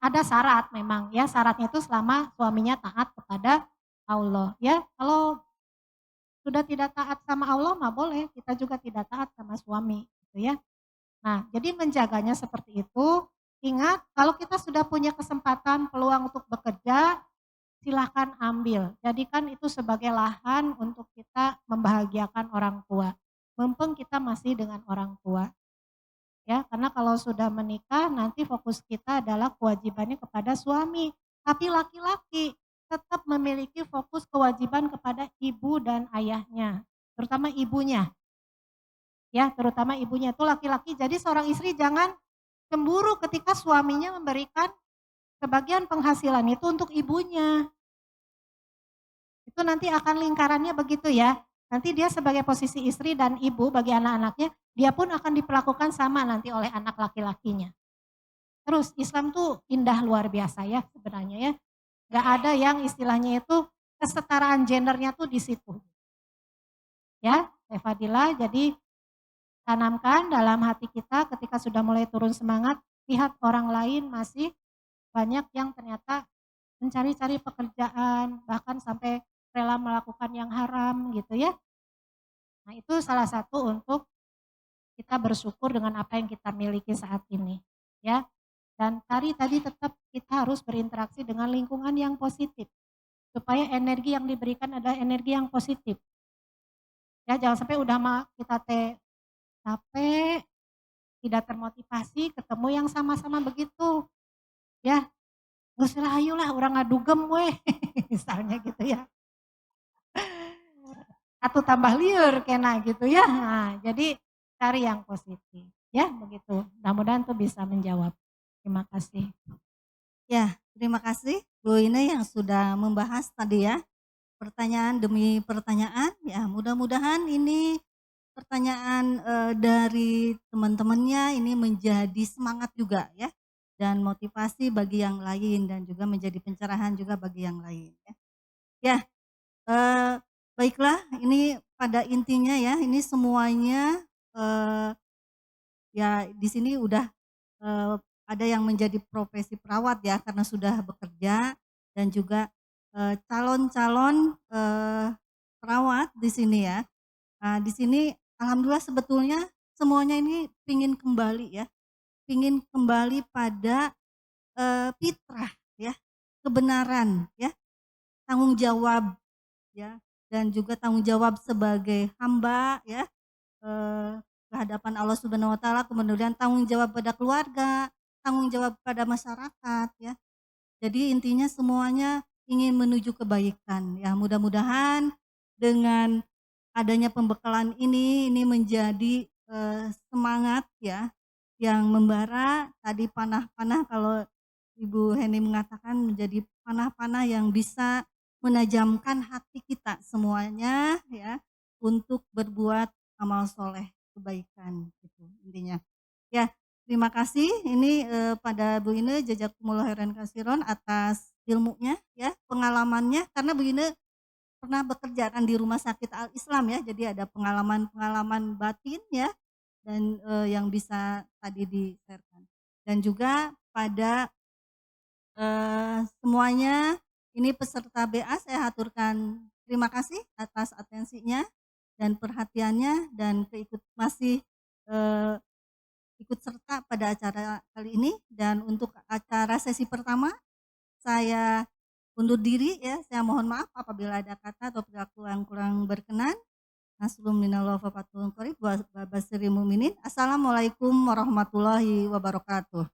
ada syarat memang ya, syaratnya itu selama suaminya taat kepada Allah ya. Kalau sudah tidak taat sama Allah mah boleh, kita juga tidak taat sama suami gitu ya. Nah, jadi menjaganya seperti itu. Ingat, kalau kita sudah punya kesempatan peluang untuk bekerja, silahkan ambil. Jadikan itu sebagai lahan untuk kita membahagiakan orang tua. Mumpung kita masih dengan orang tua. Ya, karena kalau sudah menikah nanti fokus kita adalah kewajibannya kepada suami. Tapi laki-laki tetap memiliki fokus kewajiban kepada ibu dan ayahnya, terutama ibunya. Ya, terutama ibunya itu laki-laki. Jadi seorang istri jangan cemburu ketika suaminya memberikan sebagian penghasilan itu untuk ibunya. Itu nanti akan lingkarannya begitu ya. Nanti dia sebagai posisi istri dan ibu bagi anak-anaknya, dia pun akan diperlakukan sama nanti oleh anak laki-lakinya. Terus Islam tuh indah luar biasa ya sebenarnya ya. Gak ada yang istilahnya itu kesetaraan gendernya tuh di situ. Ya, Fadila, jadi tanamkan dalam hati kita ketika sudah mulai turun semangat, lihat orang lain masih banyak yang ternyata mencari-cari pekerjaan, bahkan sampai rela melakukan yang haram gitu ya. Nah itu salah satu untuk kita bersyukur dengan apa yang kita miliki saat ini ya. Dan tadi tetap kita harus berinteraksi dengan lingkungan yang positif. Supaya energi yang diberikan adalah energi yang positif. Ya jangan sampai udah kita capek, tidak termotivasi, ketemu yang sama-sama begitu. Ya, geus rahayu lah urang ngadugem weh, misalnya gitu ya. Atau tambah liur kena gitu ya. Nah, jadi cari yang positif. Ya, begitu. Mudah-mudahan tuh bisa menjawab. Terima kasih. Ya, terima kasih Bu Ine yang sudah membahas tadi ya. Pertanyaan demi pertanyaan, ya mudah-mudahan ini pertanyaan dari teman-temannya ini menjadi semangat juga ya, dan motivasi bagi yang lain dan juga menjadi pencerahan juga bagi yang lain ya. Ya, baiklah ini pada intinya ya, ini semuanya ya di sini udah ada yang menjadi profesi perawat ya karena sudah bekerja dan juga calon-calon perawat di sini ya. Nah, di sini alhamdulillah sebetulnya semuanya ini pingin kembali ya, pingin kembali pada fitrah ya, kebenaran ya, tanggung jawab ya, dan juga tanggung jawab sebagai hamba ya, kehadapan Allah Subhanahu Wa Taala, kemudian tanggung jawab pada keluarga, tanggung jawab pada masyarakat ya. Jadi intinya semuanya ingin menuju kebaikan ya. Mudah-mudahan dengan adanya pembekalan ini menjadi semangat ya yang membara, tadi panah-panah kalau Ibu Heni mengatakan menjadi panah-panah yang bisa menajamkan hati kita semuanya ya untuk berbuat amal soleh kebaikan gitu intinya. Ya, terima kasih ini pada Bu Ine jazakumullah khairan katsiran atas ilmunya ya, pengalamannya karena Bu Ine pernah bekerja kan di Rumah Sakit Al Islam ya, jadi ada pengalaman-pengalaman batin ya, dan yang bisa tadi di-share-kan. Dan juga pada semuanya ini peserta BA saya haturkan terima kasih atas atensinya dan perhatiannya dan masih ikut serta pada acara kali ini. Dan untuk acara sesi pertama saya undur diri ya, saya mohon maaf apabila ada kata atau perilaku yang kurang berkenan. Nasrul minallah wa fathul qarib wa basyiril mu'minin. Assalamualaikum warahmatullahi wabarakatuh.